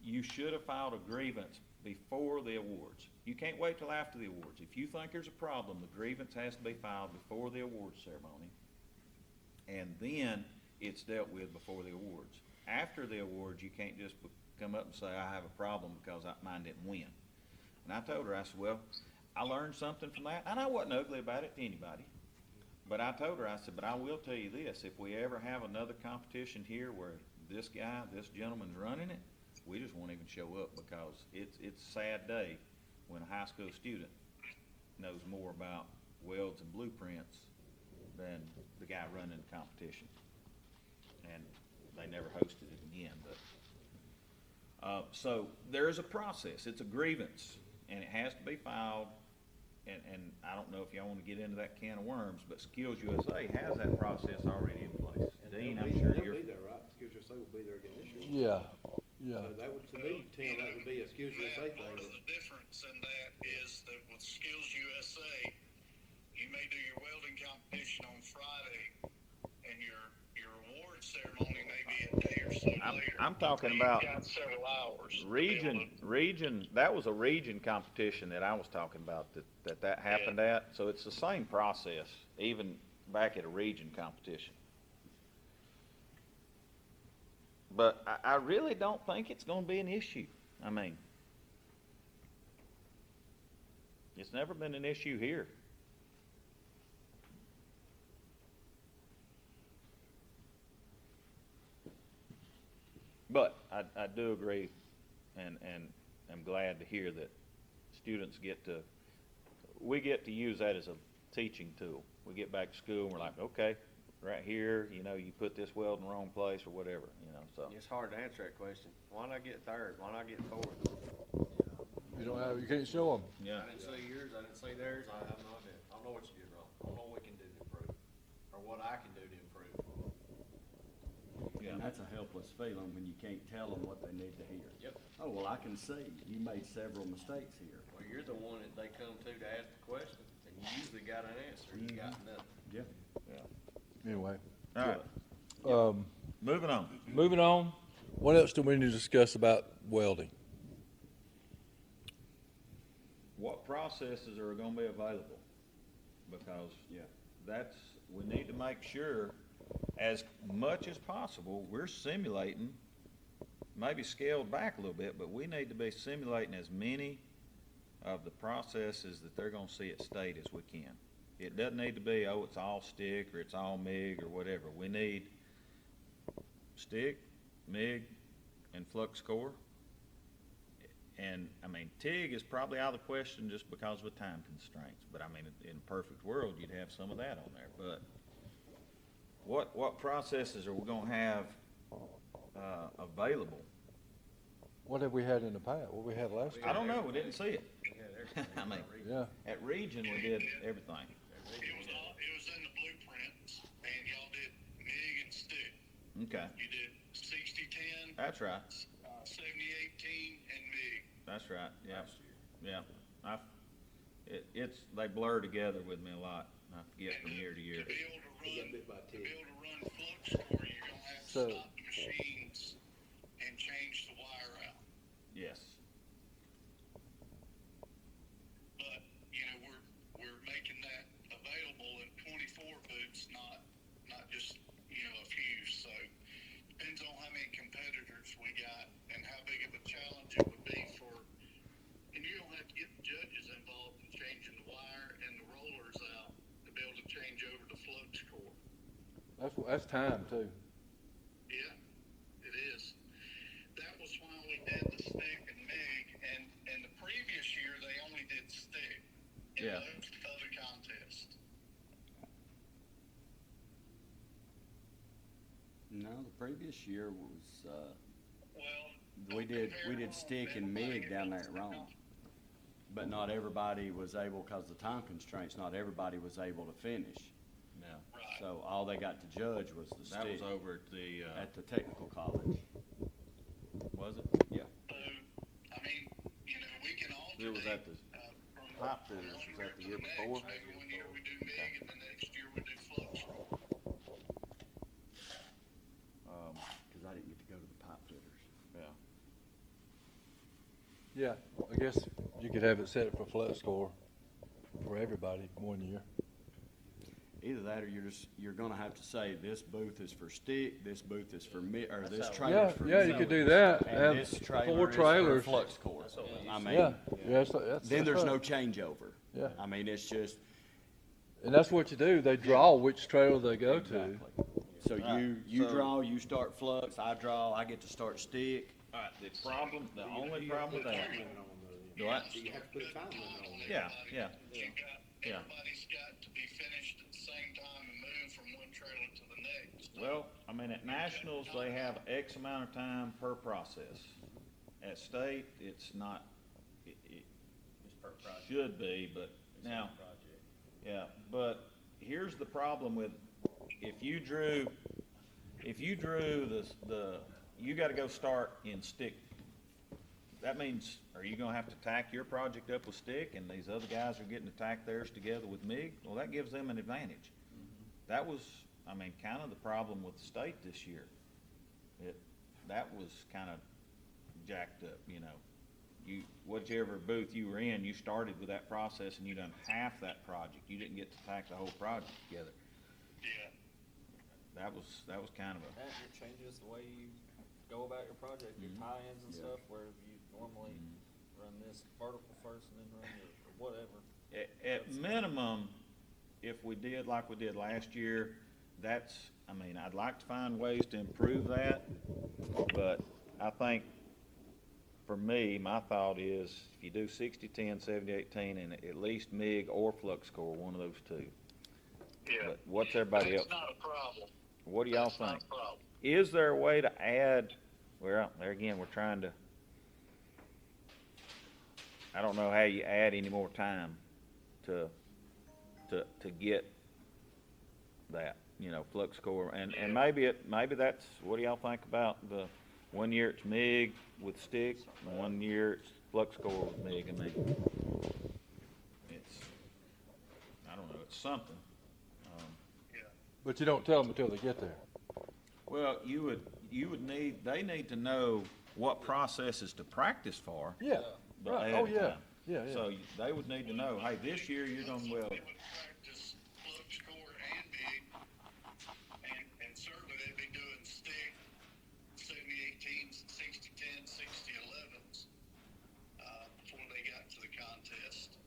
You should have filed a grievance before the awards. You can't wait till after the awards. If you think there's a problem, the grievance has to be filed before the awards ceremony, and then it's dealt with before the awards. After the awards, you can't just come up and say, I have a problem because mine didn't win. And I told her, I said, well, I learned something from that, and I wasn't ugly about it to anybody. But I told her, I said, but I will tell you this, if we ever have another competition here where this gentleman's running it, we just won't even show up because it's a sad day when a high school student knows more about welds and blueprints than the guy running the competition. And they never hosted it again, but, so there's a process, it's a grievance, and it has to be filed. And I don't know if y'all wanna get into that can of worms, but Skills USA has that process already in place. Dean, I'm sure They'll you're. be there, right? Skills USA will be there again this year. Yeah. So that would, to me, Tim, that would be a Skills USA Matt, part thing. of the difference in that is that with Skills USA, you may do your welding competition on Friday, and your award ceremony may be a day or so later. I'm talking So about you've got several hours. to be able region, that was a region competition that I was talking about, that happened at. So it's the same process, even back at a region competition. But I really don't think it's gonna be an issue. I mean, it's never been an issue here. But I do agree, and I'm glad to hear that students we get to use that as a teaching tool. We get back to school and we're like, okay, right here, you put this weld in the wrong place or whatever, so. It's hard to answer that question. Why not get third? Why not get fourth? You can't show them. Yeah. I didn't see yours, I didn't see theirs, I have no idea. I don't know what you did wrong. I don't know what we can do to improve, or what I can do to improve. And that's a helpless feeling when you can't tell them what they need to hear. Yep. Oh, well, I can see you made several mistakes here. Well, you're the one that they come to ask the question, and you usually got an answer, you got nothing. Yeah. Anyway, All right, moving on. moving on. What else do we need to discuss about welding? What processes are gonna be available? Because we need to make sure, as much as possible, we're simulating, maybe scaled back a little bit, but we need to be simulating as many of the processes that they're gonna see at state as we can. It doesn't need to be, it's all stick or it's all MIG or whatever. We need stick, MIG, and flux core. And, TIG is probably out of the question just because of time constraints, but in a perfect world, you'd have some of that on there. But what processes are we gonna have, available? What have we had in the past? What we had last I year? don't know, we didn't see it. We had everything. Yeah. At Region, we did everything. It was in the blueprints, and y'all did MIG and stick. Okay, You did 60-10, that's right, 70-18, and MIG. that's right, yeah. They blur together with me a lot, I forget from year to year. To be able to We got run, bit by to be TIG. able to run flux core, you're gonna have to So- stop the machines and change the wire out. Yes, But, we're making that available in 24 booths, not just, a few, so depends on how many competitors we got and how big of a challenge it would be and you don't have to get the judges involved in changing the wire and the rollers out to be able to change over to flux core. That's time too. Yeah, it is. That was why we did the stick and MIG, and the previous year, they only did stick in Yeah. those other contests. No, the previous year was, Well. we did stick and MIG down there at Rome. But not everybody was able, because of the time constraints, not everybody was able to finish. yeah, Right. So all they got to judge was the that was stick over at the, at the technical college. was it? Yeah. So, we can alternate. It was at the from pipe one fitters, was year that the to year next. before? Maybe one year we do MIG and the next year we do flux core. Because I didn't get to go to the pipe fitters. Yeah. Yeah, I guess you could have it set for flux core for everybody one year. Either that or you're gonna have to say, this booth is for stick, this booth is for MIG, or this how- trailer's for Yeah, you MIG, could do that. and Have this trailer 4 is for trailers. flux core. That's what we I used mean, Yeah, that's then there's right. no changeover. Yeah. I mean, it's just, And that's what you do. They draw which trailer they go to. exactly. So Right, you so- draw, you start flux, I draw, I get to start stick. Alright, the only problem with that, do what? Do you have to put a time limit on it? Yeah, yeah, You got, Yeah. everybody's got to be finished at the same time and move from one trailer to the next. well, I mean, at nationals, they have X amount of time per process. At state, it's not, it It's per project. should be, but It's now, per project. yeah, but here's the problem with, if you drew the, you gotta go start in stick. That means, are you gonna have to tack your project up with stick and these other guys are getting to tack theirs together with MIG? Well, that gives them an advantage. That was, I mean, kinda the problem with the state this year. That was kinda jacked up, you know. Whichever booth you were in, you started with that process and you done half that project. You didn't get to tack the whole project together. Yeah. That was kind of a, That it changes the way you go about your project, your tie-ins and stuff, where you normally run this vertical first and then run your, or whatever. at minimum, if we did like we did last year, I mean, I'd like to find ways to improve that, but I think, for me, my thought is, if you do 60-10, 70-18, and at least MIG or flux core, one of those two. Yeah. But what's everybody else? That's not a problem. What do y'all That's not think? a problem. Is there a way to add, well, there again, we're trying to, I don't know how you add any more time to get that, you know, flux core, and maybe that's, what do y'all think about the 1 year it's MIG with stick, and 1 year it's flux core with MIG? I mean, it's, I don't know, it's something. Yeah. But you don't tell them until they get there. Well, you would need, they need to know what processes to practice for. Yeah, but right, ahead oh, of yeah, time. yeah. So they would need to know, hey, this year you're gonna weld. They would practice flux core and MIG, and certainly they'd be doing stick, 70-18s, 60-10, 60-11s, before they got to the contest.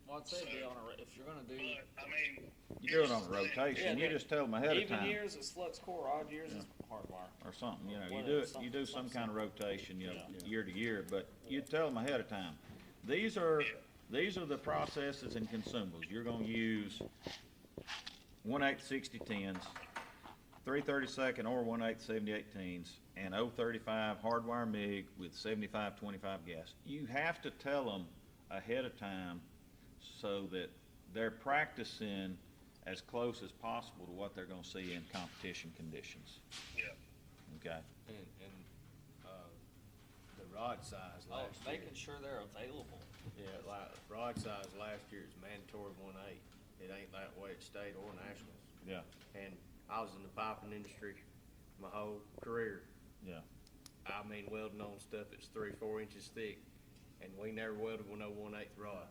Well, I'd say be on if you're gonna do But, I mean. You do it on a here's the thing. rotation, Yeah, you just tell them ahead of even time. years is flux core, odd years is hardwire. Or something, you know, you Whatever, do some something. kind of rotation, you know, Yeah. year to year, but you tell them ahead of time. These are the processes and consumables. You're gonna use 1/8 60-10s, 3/32 or 1/8 70-18s, and 035 hardwire MIG with 75-25 gas. You have to tell them ahead of time so that they're practicing as close as possible to what they're gonna see in competition conditions, Yeah. okay? And, the rod size Oh, last year. making sure they're available. Yeah, like, rod size last year is mandatory 1/8. It ain't that way at state or nationals. Yeah, And I was in the piping industry my whole career. yeah. I mean, welding on stuff that's 3-4 inches thick, and we never welded with no 1/8 rod.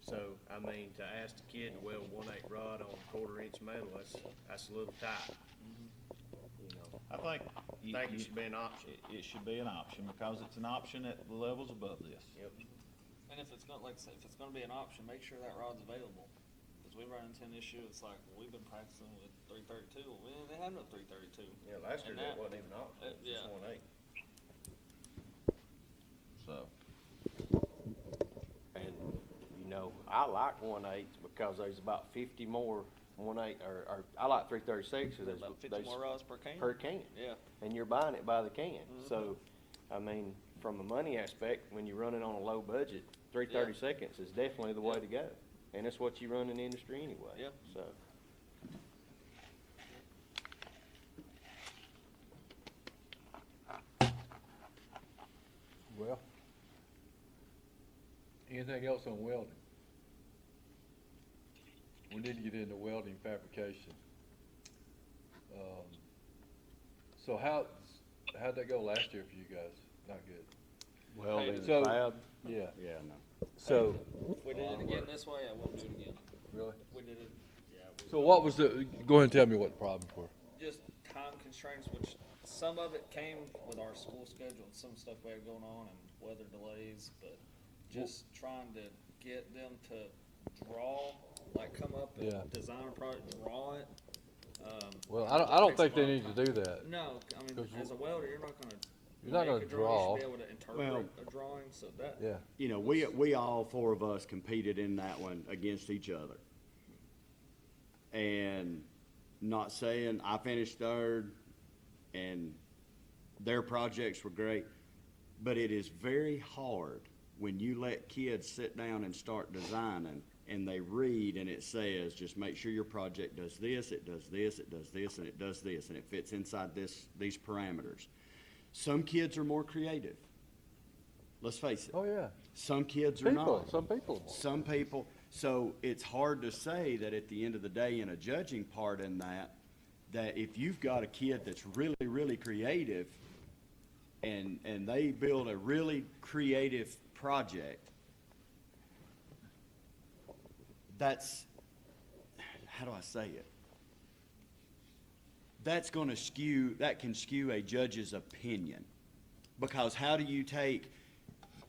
So, I mean, to ask the kid to weld 1/8 rod on 1/4 inch metal, that's a little tight. You know, I think I think it should be an option. it should be an option, because it's an option at the levels above this. Yep. And if it's not, like I said, if it's gonna be an option, make sure that rod's available. Cause we run into an issue, it's like, well, we've been practicing with 332, well, we didn't have no 332. Yeah, last year And that that- wasn't even an option, it was just yeah. 1/8. So, And, you know, I like 1/8 because there's about 50 more 1/8, or I like 336 because About 50 there's more rods per can. per can. Yeah. And you're buying it by the can. So, I mean, from a money aspect, when you run it on a low budget, 332 is definitely the way to go. And it's what you run in the industry anyway. Yep. So, Well, anything else on welding? We need to get into welding fabrication. So how'd that go last year for you guys? Not good. welding, So- fab, Yeah. yeah, no. So, If we did it again this way, I wouldn't do it again. Really? If we did it, So what was go ahead and tell me what the problems were. just time constraints, which some of it came with our school schedule and some stuff we had going on and weather delays, but just trying to get them to draw, like come up and Yeah. design a product, draw it. Well, I don't think they need to do that. No, I mean, 'Cause as a welder, you're not gonna. You're not make gonna a drawing, draw. You should be able to interpret a drawing, so that. Yeah. You know, we all four of us competed in that one against each other. And not saying I finished third and their projects were great, but it is very hard when you let kids sit down and start designing and they read and it says, just make sure your project does this, it does this, it does this, and it does this, and it fits inside these parameters. Some kids are more creative. Let's face it. Oh, yeah. Some kids are not. Some people. Some people. So it's hard to say that at the end of the day in a judging part in that if you've got a kid that's really, really creative and they build a really creative project, that's, how do I say it? That can skew a judge's opinion. Because how do you take,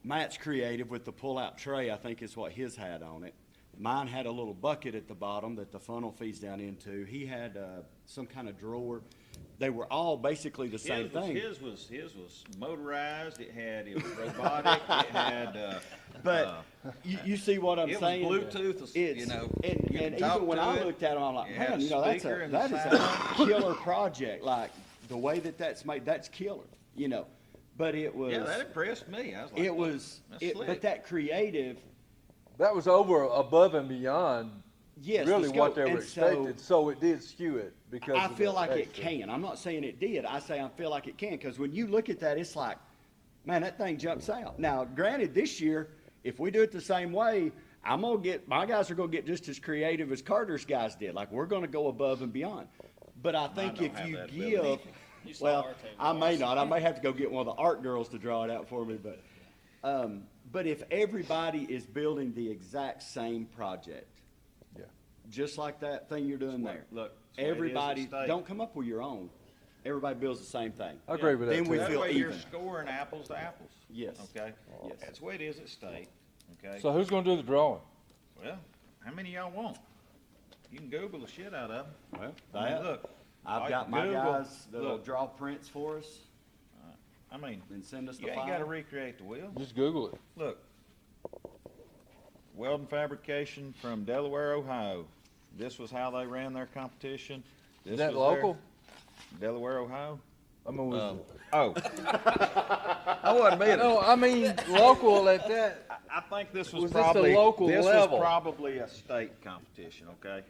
Matt's creative with the pull-out tray, I think is what his had on it. Mine had a little bucket at the bottom that the funnel feeds down into. He had some kind of drawer. They were all basically the same thing. His was motorized, it was robotic, it had, But you see what I'm saying? It was Bluetooth, It's, and even when I looked at it, I'm like, It had man, a you know, that speaker is in the a side. killer project. Like, the way that's made, that's killer, you know. But it was. Yeah, that impressed me. I was like, It was, that's slick. but that creative, That was above and beyond yes. really the what scope. they were And so, expected, so it did skew it because I of feel the like it extra. can. I'm not saying it did. I say I feel like it can, because when you look at that, it's like, man, that thing jumps out. Now, granted, this year, if we do it the same way, my guys are gonna get just as creative as Carter's guys did. Like, we're gonna go above and beyond. But I think don't if have you that give, ability. You saw well, our table. I may not. I may have to go get one of the art girls to draw it out for me. But if everybody is building the exact same project, Yeah. just like that thing you're doing there, Look, it's the way it is at everybody state. don't come up with your own. Everybody builds the same thing. I agree with that Then too. we That feel way you're even. scoring apples to apples. Yes. Okay? Yes. That's the way it is at state, okay? So who's gonna do the drawing? Well, how many y'all want? You can Google the shit out of them. Well, I mean, look, I've like got my Google, guys that'll look. draw prints for us I mean, and send us the you ain't file. gotta recreate the wheel. Just Google it. Look, Welding Fabrication from Delaware, Ohio. This was how they ran their competition. This Is that was their- local? Delaware, Ohio? I mean, was Oh. I wasn't being. no, I mean local at that. I think this was Was this a probably, local this level? was probably a state competition, okay?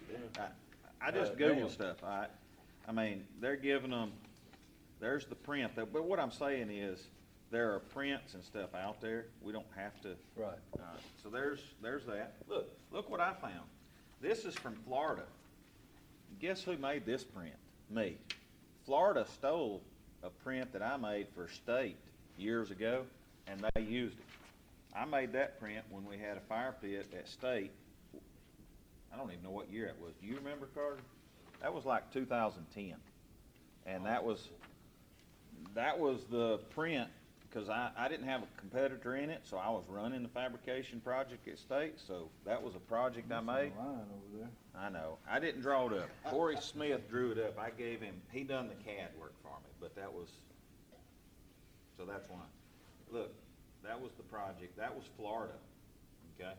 I just Googled stuff, all right? I mean, they're giving them, there's the print, but what I'm saying is, there are prints and stuff out there, we don't have to. Right. So there's that. Look what I found. This is from Florida. Guess who made this print? Me. Florida stole a print that I made for state years ago, and they used it. I made that print when we had a fire pit at state. I don't even know what year it was. Do you remember, Carter? That was like 2010. And that was the print, because I didn't have a competitor in it, so I was running the fabrication project at state, so that was a project I made. I know. I didn't draw it up. Corey Smith drew it up. I gave him, he done the CAD work for me, but so that's why. Look, that was the project. That was Florida, okay?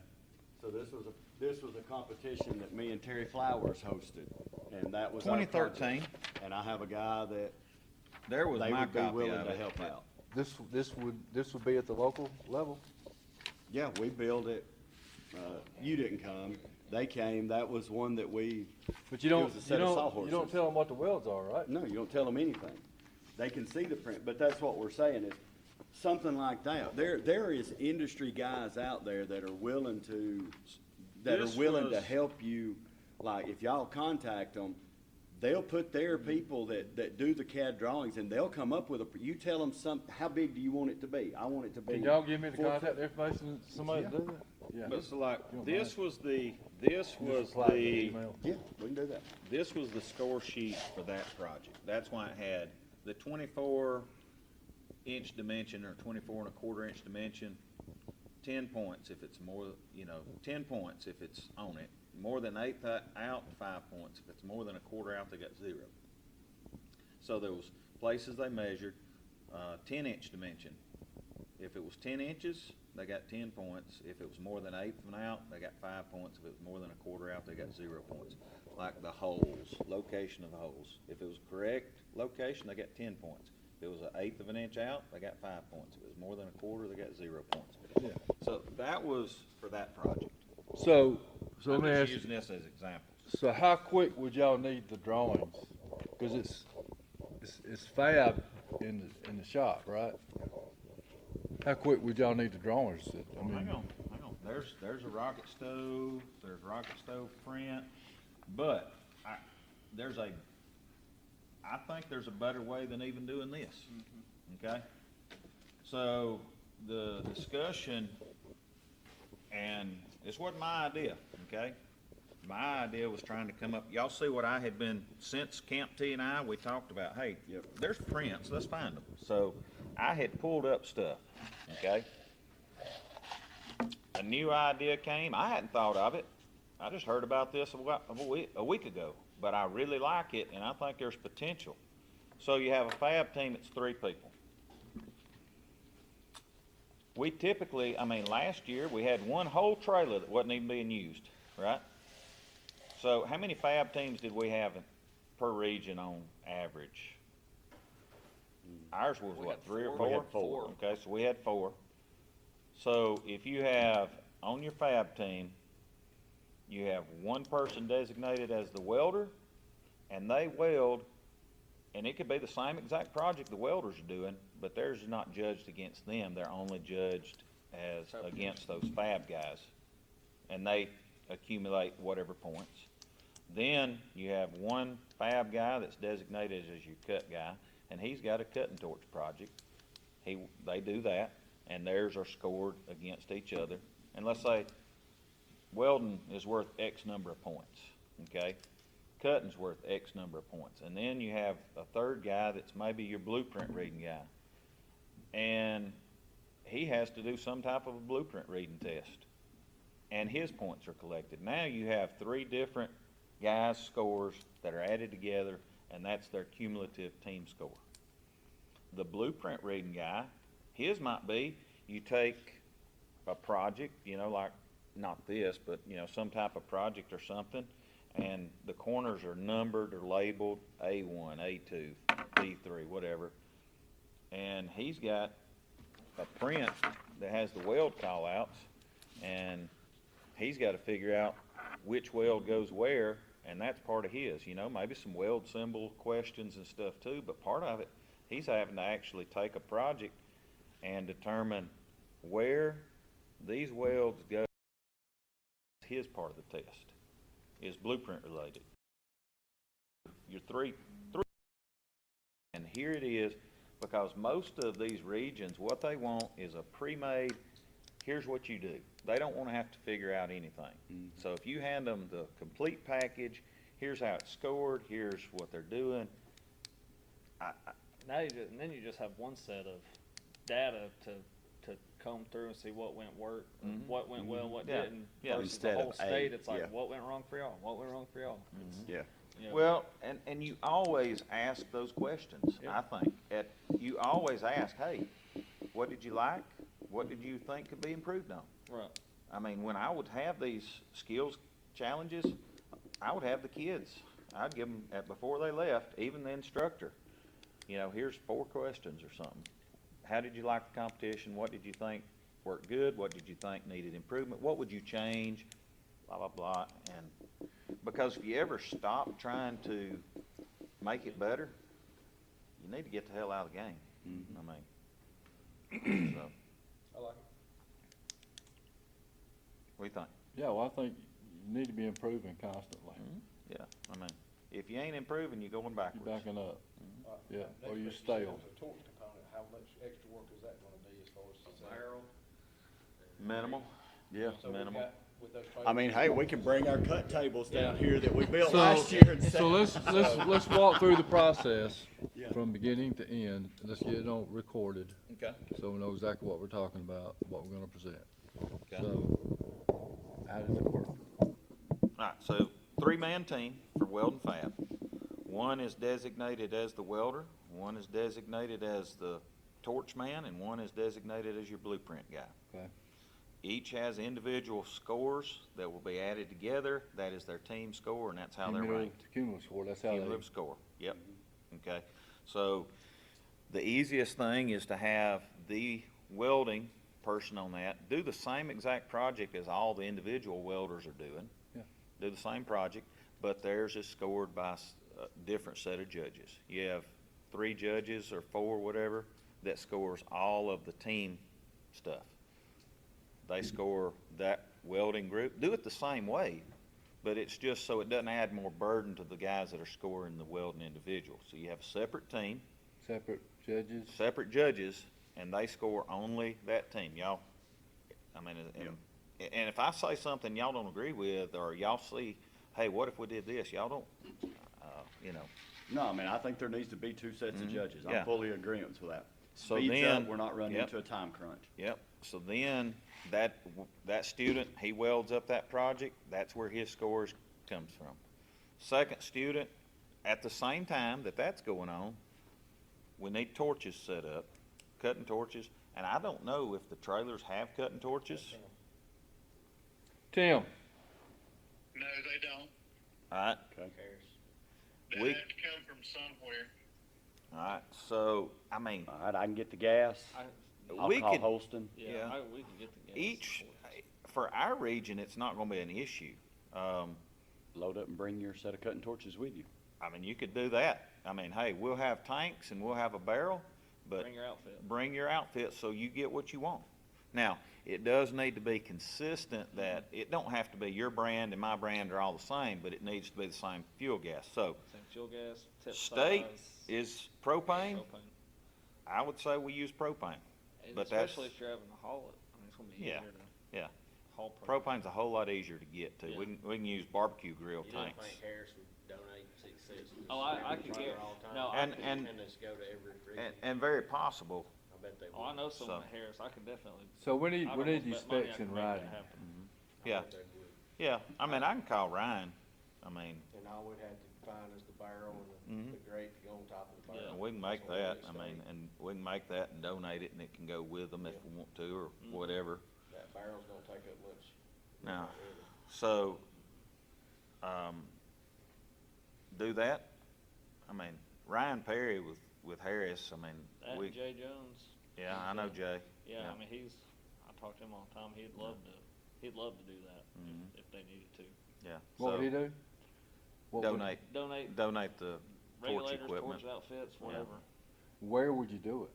So this was a competition that me and Terry Flowers hosted, and that was our 2013. project. And I have a guy that There was they my would be copy willing of to it. help out. This would be at the local level. Yeah, we built it. You didn't come. They came. That was one that we. But you it don't was a set of sawhorses. you don't tell them what the welds are, right? No, you don't tell them anything. They can see the print, but that's what we're saying is something like that. There is industry guys out there that are willing to This to was- help you. Like, if y'all contact them, they'll put their people that do the CAD drawings, and they'll come up with you tell them how big do you want it to be? I want it to be. Can y'all give me the 4 contact foot. information, somebody to do that? Yeah. But it's like, You don't this mind? was the Reply to the email. Yeah, we can do that. This was the score sheet for that project. That's why it had the 24-inch dimension or 24.25-inch dimension, 10 points if it's more, 10 points if it's on it. more than eighth out, 5 points. If it's more than a quarter out, they got 0. So there was places they measured, 10-inch dimension. If it was 10 inches, they got 10 points. If it was more than eighth of an out, they got 5 points. If it was more than a quarter out, they got 0 points. Like the holes, location of the holes. If it was correct location, they got 10 points. If it was an eighth of an inch out, they got 5 points. If it was more than a quarter, they got 0 points. Yeah. So that was for that project. So let I'm me just ask you, using this as examples. so how quick would y'all need the drawings? Cause it's fab in the shop, right? How quick would y'all need the drawings? I mean, Hang on. There's a rocket stove, there's rocket stove print, but I think there's a better way than even doing this, okay? So, the discussion, and this wasn't my idea, okay? My idea was trying to come up, y'all see what I had been, since Camp T and we talked about, hey, there's prints, let's find them. So, I had pulled up stuff, okay? A new idea came, I hadn't thought of it. I just heard about this a week ago, but I really like it, and I think there's potential. So you have a fab team that's 3 people. We typically, last year, we had one whole trailer that wasn't even being used, right? So how many fab teams did we have per region on average? Ours was what, 3 or 4? We had 4. Okay, so we had 4. So if you have, on your fab team, you have one person designated as the welder, and they weld, and it could be the same exact project the welders are doing, but theirs is not judged against them. They're only judged as against those fab guys, and they accumulate whatever points. Then you have one fab guy that's designated as your cut guy, and he's got a cutting torch project. They do that, and theirs are scored against each other. And let's say welding is worth X number of points, okay? Cutting's worth X number of points. And then you have a third guy that's maybe your blueprint reading guy. And he has to do some type of a blueprint reading test. And his points are collected. Now you have 3 different guys' scores that are added together, and that's their cumulative team score. The blueprint reading guy, his might be, you take a project, like not this, but some type of project or something, and the corners are numbered or labeled A1, A2, B3, whatever. And he's got a print that has the weld call-outs, and he's got to figure out which weld goes where, and that's part of his, maybe some weld symbol questions and stuff too, but part of it, he's having to actually take a project and determine where these welds go. His part of the test is blueprint related. Your three, and here it is, because most of these regions, what they want is a pre-made, here's what you do. They don't want to have to figure out anything. So if you hand them the complete package, here's how it's scored, here's what they're doing. And then you just have one set of data to comb through and see what went what went well, what didn't. Yeah. Versus Instead the whole of state, A, it's like, yeah. what went wrong for y'all? What went wrong for y'all? Yeah. Well, and you always ask those questions, I think. You always ask, hey, what did you like? What did you think could be improved on? Right. When I would have these skills challenges, I would have the kids. I'd give them, before they left, even the instructor, here's 4 questions or something. How did you like the competition? What did you think worked good? What did you think needed improvement? What would you change? Blah, blah, blah. And because if you ever stop trying to make it better, you need to get the hell out of the game. So. I like it. What do you think? yeah, well, I think you need to be improving constantly. Yeah, if you ain't improving, you're going backwards. You're backing up. Yeah, Next or you question, stale. the torch component, how much extra work is that gonna be as far as the Barrel. Minimal. Yeah. So we minimal. got with those I mean, trailers- hey, we can bring our cut tables down here that we built So- last year and set. So let's walk through the process Yeah. from beginning to end. Let's get it on recorded, Okay. so we know exactly what we're talking about, what we're gonna present. Okay. So, how does it work? Right, so three-man team for Welding Fab. One is designated as the welder, one is designated as the torch man, and one is designated as your blueprint guy. Okay. Each has individual scores that will be added together. That is their team score, and that's how they're ranked. Cumulative score, that's how they. Cumulative score, yep. Okay, so the easiest thing is to have the welding person on that do the same exact project as all the individual welders are doing. Yeah. Do the same project, but theirs is scored by a different set of judges. You have 3 judges or 4, whatever, that scores all of the team stuff. They score that welding group. Do it the same way, but it's just so it doesn't add more burden to the guys that are scoring the welding individual. So you have a separate team, Separate judges. separate judges, and they score only that team. Y'all, I mean, and if I say something y'all don't agree with, or y'all see, hey, what if we did this? Y'all don't, you know. No, I mean, I think there needs to be 2 sets of judges. Yeah. I'm fully in agreement with that. So Speeds then- up, we're not running Yep. into a time crunch. Yep, so then that student, he welds up that project, that's where his scores comes from. Second student, at the same time that that's going on, we need torches set up, cutting torches, and I don't know if the trailers have cutting torches. Tim, No, they don't. Alright, Okay. They We- have to come from somewhere. alright, so, I mean, All right, I can get the gas. I'll we call could, Holston. Yeah. We can get the gas. each, for our region, it's not gonna be an issue. Load up and bring your set of cutting torches with you. I mean, you could do that. I mean, hey, we'll have tanks and we'll have a barrel, but Bring your outfit. bring your outfit so you get what you want. Now, it does need to be consistent that it don't have to be your brand and my brand are all the same, but it needs to be the same fuel gas. So, Same fuel gas, tip state size, is propane. propane. I would say we use propane. And But that's- especially if you're having to haul it, I mean, it's gonna be Yeah, easier to yeah. haul Propane's a whole lot easier to get to. Yeah. We can use barbecue grill You don't tanks. think Harris would donate 6 sets? of Oh, I this could trailer get- all the time? no, And- And just go to every region? And very possible. I bet they would. Oh, I know someone So- at Harris, I could definitely. so we need, I'd we need almost these bet money I specs could in make that writing. happen. I Yeah, bet they would. yeah. I mean, I can call Ryan. I mean, And all we'd have to find is the barrel and the grate to go on top of the barrel. we can make That's what that. we I started. mean, and we can make that and donate it, and it can go with them if we want to, or whatever. That barrel's gonna take up much. Now, so, do that. I mean, Ryan Perry with Harris, I mean, That we, and Jay Jones. yeah, I know Jay. Yeah, I mean, I talk to him all the time, he'd love to do that if they needed to. Yeah. What would he So, do? What would- donate the torch Regulators, equipment. torch outfits, whatever. Where would you do it?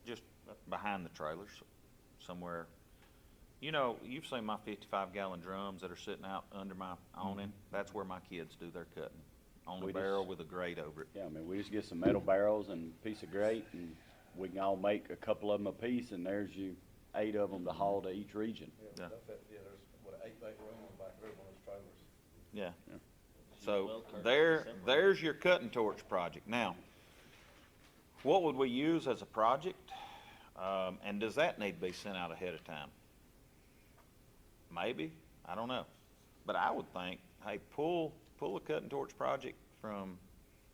Just behind the trailers, somewhere. You know, you've seen my 55-gallon drums that are sitting out under my awning. That's where my kids do their cutting, on the We barrel just- with a grate over it. Yeah, I mean, we just get some metal barrels and a piece of grate, and we can all make a couple of them apiece, and there's you 8 of them to haul to each region. Yeah. there's, what, 8 bay room on the back of every one of those trailers. Yeah. Yeah. So Well curved, separate. there's your cutting torch project. Now, what would we use as a project? And does that need to be sent out ahead of time? Maybe, I don't know. But I would think, hey, pull a cutting torch project from,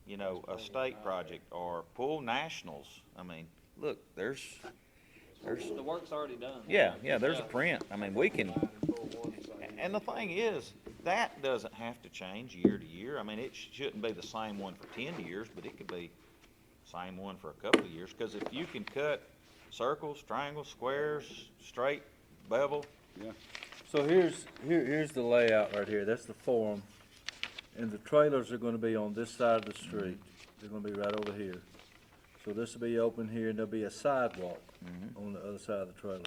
you know, a state project, or pull nationals. I mean, look, there's, The work's already done. yeah, there's a print. I mean, we can, and the thing is, that doesn't have to change year to year. I mean, it shouldn't be the same one for 10 years, but it could be the same one for a couple of years. Because if you can cut circles, triangles, squares, straight, bevel, Yeah. So here's the layout right here, that's the forum, and the trailers are gonna be on this side of the street, they're gonna be right over here. So this will be open here, and there'll be a sidewalk on the other side of the trailer.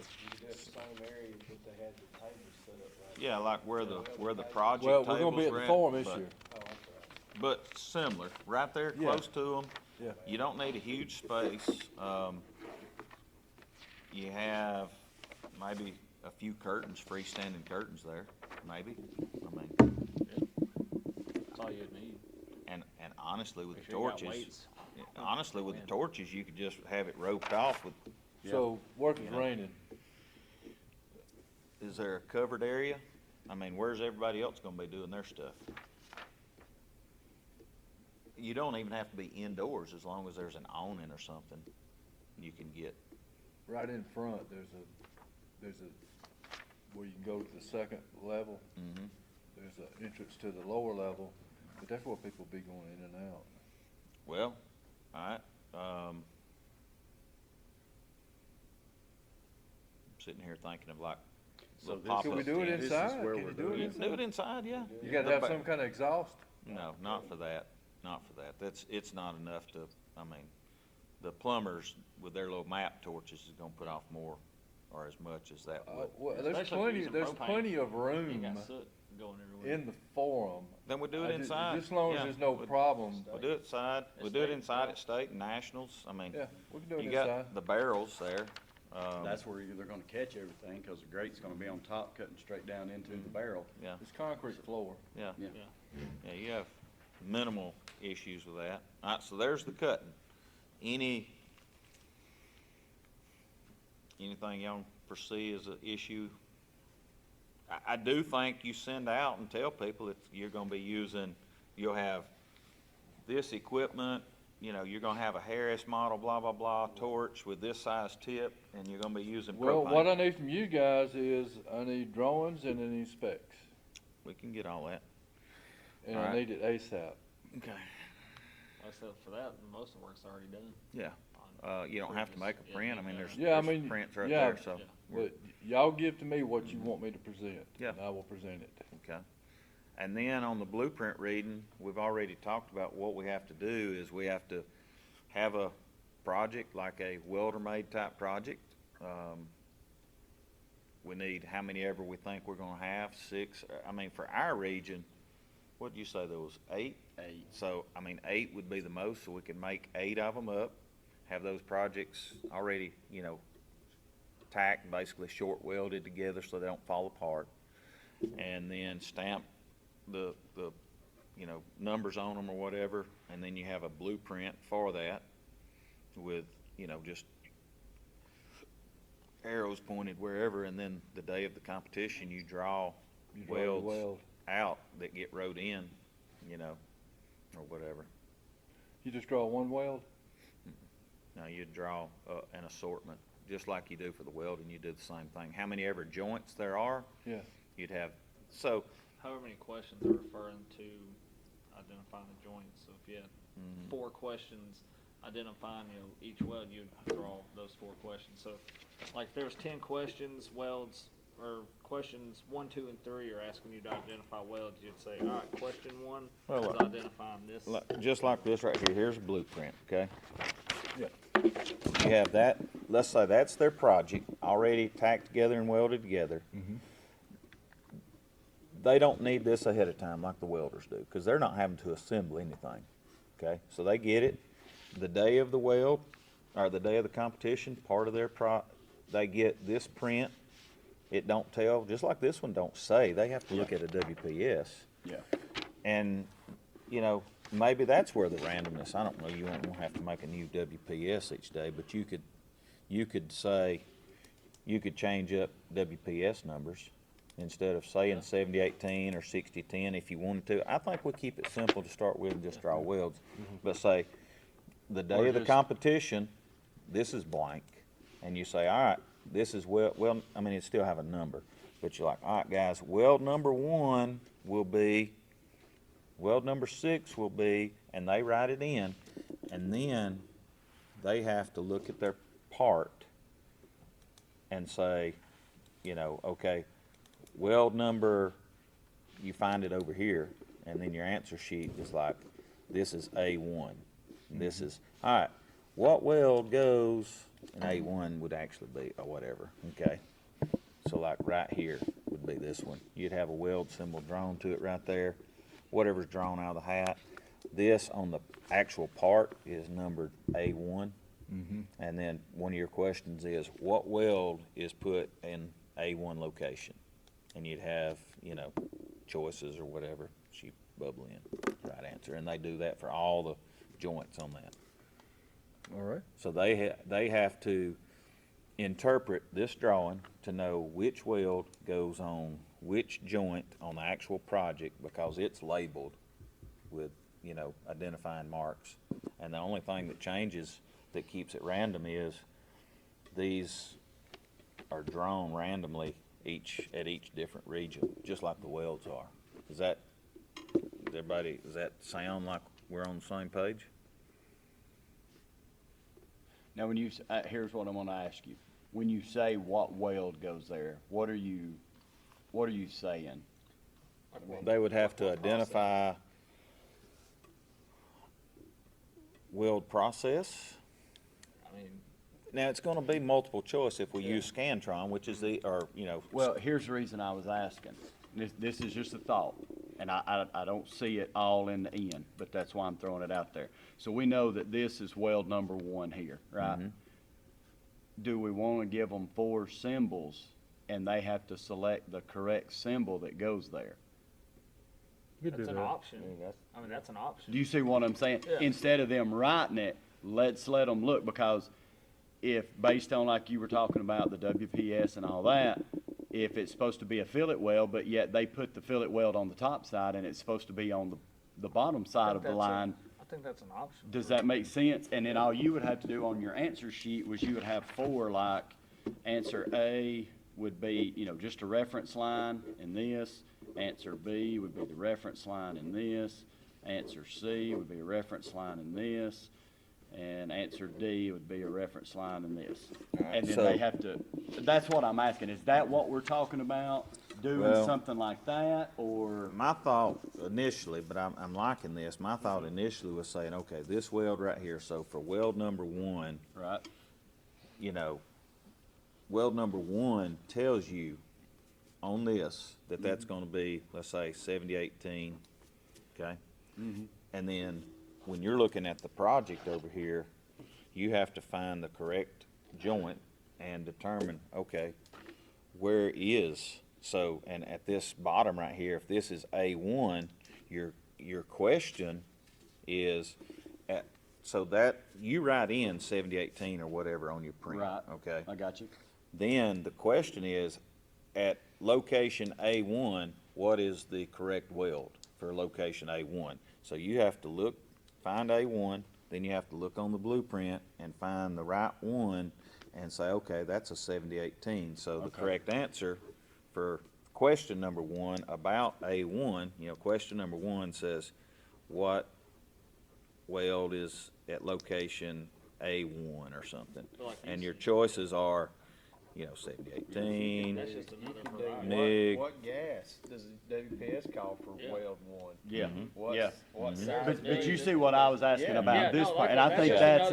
That's the same area that they had the tables set up right. yeah, like where the project Well, we're gonna be tables at were the at, forum this but- year. Oh, that's right. But similar, right there, Yeah. close to them. Yeah. You don't need a huge space. You have maybe a few curtains, freestanding curtains there, maybe. I mean, That's all you'd need. and honestly, with Make the sure you got torches, weights. honestly, with the torches, you could just have it roped off with, So, work is raining, is there a covered area? I mean, where's everybody else gonna be doing their stuff? You don't even have to be indoors, as long as there's an awning or something, you can get. Right in front, there's a, where you can go to the second level, Mm-hmm. there's an entrance to the lower level, but that's where people be going in and out. Well, alright, sitting here thinking of like So little this- pop-up Can we do it tents. This is inside? where Can we're you do doing it You it. can do it inside? inside, yeah. You gotta have some kind of exhaust. No, not for that, not for that. It's not enough to, I mean, the plumbers with their little map torches is gonna put off more or as much as that would. Well, Especially if you're using there's propane. plenty of You room ain't got soot going everywhere. in the forum. Then we do it I ju- inside. Just as long as Yeah, there's no we'll- problem. We'll do it inside, we'll do it inside at State and Nationals, I mean, Yeah, we can do it you inside. got the barrels there. That's where they're gonna catch everything, cause the grate's gonna be on top, cutting straight down into the barrel. Yeah, It's concrete floor. yeah. Yeah. Yeah, you have minimal issues with that. All right, so there's the cutting. Anything y'all foresee as an issue? I do think you send out and tell people if you're gonna be using, you'll have this equipment, you know, you're gonna have a Harris model, blah, blah, blah, torch with this size tip, and you're gonna be using Well, what I propane. need from you guys is, I need drawings and I need specs, We can get all that. and I Alright. need it ASAP. Okay. Except for that, most of the work's already done. Yeah, you don't have to make a print, I mean, there's Yeah, I there's mean, prints right yeah, there, so. yeah. But y'all give to me what you want me to present. Yeah. And I will present it. Okay. And then on the blueprint reading, we've already talked about what we have to do is we have to have a project, like a welder-made type project. We need how many ever we think we're gonna have, 6, I mean, for our region, what'd you say, there was 8? 8. So, I mean, 8 would be the most, so we can make 8 of them up, have those projects already, you know, tacked, basically short welded together so they don't fall apart. And then stamp the, you know, numbers on them or whatever, and then you have a blueprint for that with, you know, just arrows pointed wherever, and then the day of the competition, you draw You draw your welds weld. out that get wrote in, you know, or whatever. You just draw one weld? Now, you draw an assortment, just like you do for the welding, you do the same thing. How many ever joints there are, Yeah. you'd have, so, However many questions are referring to identifying the joints. So if you had Mhm. 4 questions identifying, each weld, you'd draw those 4 questions. So like if there was 10 questions, welds, or questions 1, 2, and 3 are asking you to identify welds, you'd say, all right, question 1 Well, is identifying this. just like this right here, here's a blueprint, okay? Yeah. You have that, let's say that's their project, already tacked together and welded together. They don't need this ahead of time like the welders do, because they're not having to assemble anything, okay? So they get it the day of the weld, or the day of the competition, part of their they get this print. It don't tell, just like this one don't say, they have to look at a WPS. Yeah. And, you know, maybe that's where the randomness, I don't know, you won't have to make a new WPS each day, but you could say, you could change up WPS numbers instead of saying 7018 or 6010 if you wanted to. I think we keep it simple to start with and just draw welds. But say, the day Or of the just- competition, this is blank, and you say, all right, this is well, I mean, it still have a number, but you're like, all right, guys, weld number 1 will be, weld number 6 will be, and they write it in, and then they have to look at their part and say, you know, okay, weld number, you find it over here, and then your answer sheet is like, this is A1. This is, all right, what weld goes, and A1 would actually be, or whatever, okay? So like right here would be this one. You'd have a weld symbol drawn to it right there, whatever's drawn out of the hat. This on the actual part is numbered A1. And then one of your questions is, what weld is put in A1 location? And you'd have, you know, choices or whatever, so you bubble in, right answer. And they do that for all the joints on that. All right. So they have to interpret this drawing to know which weld goes on which joint on the actual project, because it's labeled with, identifying marks. And the only thing that changes, that keeps it random, is these are drawn randomly at each different region, just like the welds are. Does that sound like we're on the same page? Now, when you, here's what I'm gonna ask you. When you say what weld goes there, what are you saying? They would have to identify weld process. I mean, Now, it's gonna be multiple choice if we use Scantron, which is Well, here's the reason I was asking. This is just a thought, and I don't see it all in the end, but that's why I'm throwing it out there. So we know that this is weld number 1 here, right? Mhm. Do we wanna give them 4 symbols, and they have to select the correct symbol that goes there? that's an option. I mean, that's an option. Do you see what I'm saying? Yeah. Instead of them writing it, let's let them look, because if, based on like you were talking about the WPS and all that, if it's supposed to be a fillet weld, but yet they put the fillet weld on the top side and it's supposed to be on the bottom side of the line, I think that's an option. does that make sense? And then all you would have to do on your answer sheet was you would have 4, like, answer A would be, just a reference line in this. Answer B would be the reference line in this. Answer C would be a reference line in this. And answer D would be a reference line in this. And then so- they have to, that's what I'm asking. Is that what we're talking about? Doing Well- something like that, or? My thought initially, but I'm liking this, my thought initially was saying, okay, this weld right here, so for weld number 1, Right. weld number 1 tells you on this that that's gonna be, let's say, 7018, okay? And then when you're looking at the project over here, you have to find the correct joint and determine, okay, where is, so, and at this bottom right here, if this is A1, your question is, so that, you write in 7018 or whatever on your print, Right. okay? I got you. Then the question is, at location A1, what is the correct weld for location A1? So you have to find A1, then you have to look on the blueprint and find the right one and say, okay, that's a 7018. So the Okay. correct answer for question number 1 about A1, question number 1 says, what weld is at location A1 or something? Like And you your choices are, 7018, That's just another variety. MIG. What gas does the WPS call for Yeah. weld 1? Yeah, What's, yeah. what Mhm. size? But you see what I was asking Yeah. about Yeah, this no, part, like and I that- think that's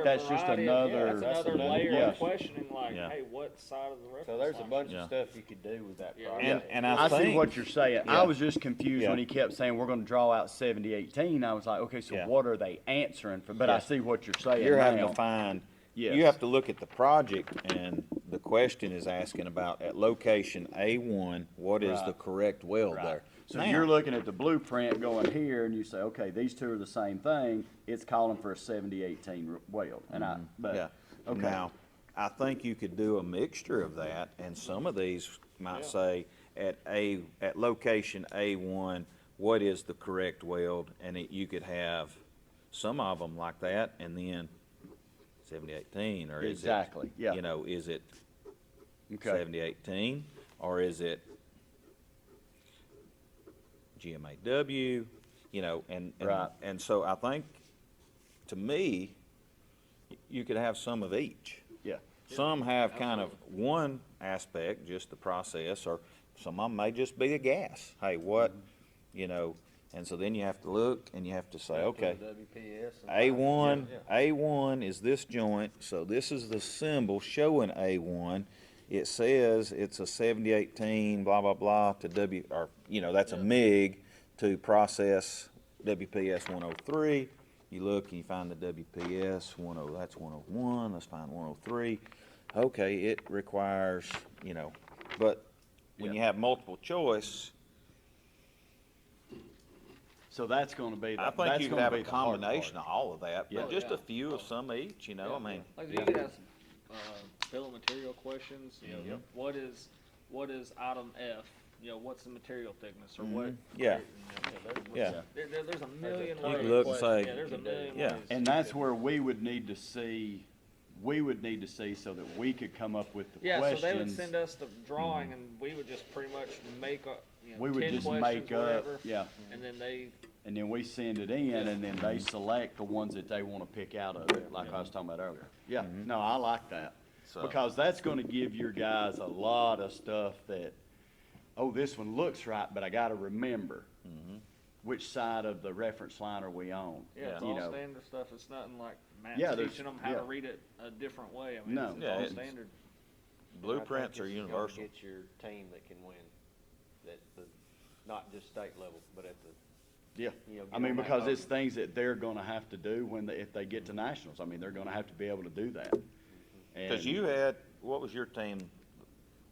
that's just variety of- another. that's another layer yeah. of questioning, like, Yeah. hey, what side of the reference So there's a line? bunch Yeah. of stuff you could do with that Yeah. project. And I I see think, what you're saying. Yeah. I was just confused when Yeah. he kept saying we're gonna draw out 7018. I was like, okay, so Yeah. what are they answering for? But I Yeah. see what you're saying you're having now. to find, Yes. you have to look at the project, and the question is asking about at location A1, what is the Right. correct weld Right. there? So Now- you're looking at the blueprint going here, and you say, okay, these two are the same thing. It's calling for a 7018 weld, and but Yeah. okay. Now, I think you could do a mixture of that, and some of these might say at location A1, what is the correct weld? And you could have some of them like that, and then 7018, or is Exactly, yeah. is it Okay. 7018, or is it GMAW, Right. and so I think, to me, you could have some of each. Yeah. Some have kind of one aspect, just the process, or some of them may just be a gas. Hey, what, and so then you have to look and you have to say, okay, WPS. and A1, Yeah. A1 is this joint, so this is the symbol showing A1. It says it's a 7018, blah, blah, blah, to that's a MIG to process WPS 103. You look and you find the WPS 10, that's 101, let's find 103. Okay, it requires, but when you have multiple choice, So that's gonna be. I think you could have a combination of all of that, Yeah. but just Yeah. a few of some each, I mean. Like, you could have some, bill of material questions, what is item F what's the material thickness or what. Yeah. Yeah. Yeah. There's a million You ways. can look and say, Yeah, there's a million yeah. ways. And that's where we would need to see so that we could come up with the Yeah, questions. so they would send us the drawing and we would just pretty much make up, We would 10 just questions, make up, whatever. yeah. And then they, And then we send it in, and then they select the ones that they wanna pick out of it, like I was talking about earlier. Yeah, no, I like that. So- Because that's gonna give your guys a lot of stuff that, oh, this one looks right, but I gotta remember which side of the reference line are we on? yeah, it's You all know. standard stuff. It's nothing like Yeah, Matt's there's- teaching them how yeah. to read it a different way. I mean, No. it's Yeah, all it's- standard. Blueprints I are think it's universal. gonna get your team that can win, that the, not just state level, but at the, Yeah, you know, I get mean, on that because it's podium. things that they're gonna have to do if they get to nationals. I mean, they're gonna have to be able to do that. Cause And- you had, what was your team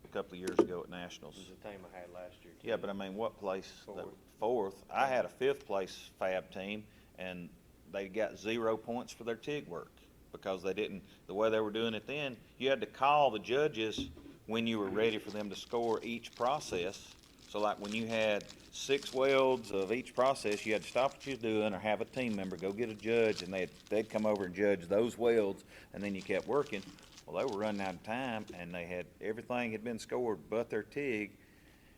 a couple of years ago at Nationals? This is the team I had last year. Yeah, but I mean, what place? Fourth. Fourth. I had a 5th place fab team, and they got 0 points for their TIG work because they didn't, the way they were doing it then, you had to call the judges when you were ready for them to score each process. So like when you had 6 welds of each process, you had to stop what you were doing or have a team member go get a judge, and they'd come over and judge those welds, and then you kept working. Well, they were running out of time, and everything had been scored but their TIG,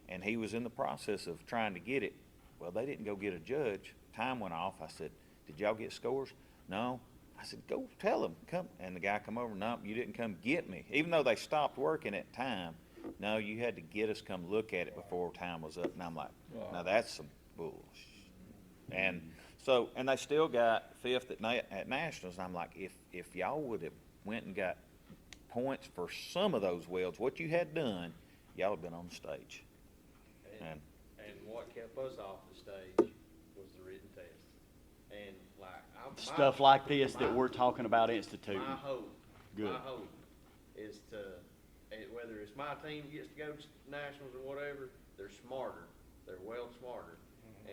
and he was in the process of trying to get it. Well, they didn't go get a judge. Time went off. I said, did y'all get scores? No. I said, go tell them, come. And the guy come over, no, you didn't come get me. Even though they stopped working at time, no, you had to get us come look at it before time was up. And I'm like, now that's some bullshit. And so, and they still got 5th at Nationals. And I'm like, if y'all would have went and got points for some of those welds, what you had done, y'all have been on the stage. And And what kept us off the stage was the written test. And Stuff like this that we're talking about instituting. My hope, Good. is to, whether it's my team gets to go to nationals or whatever, they're smarter, they're well smarter,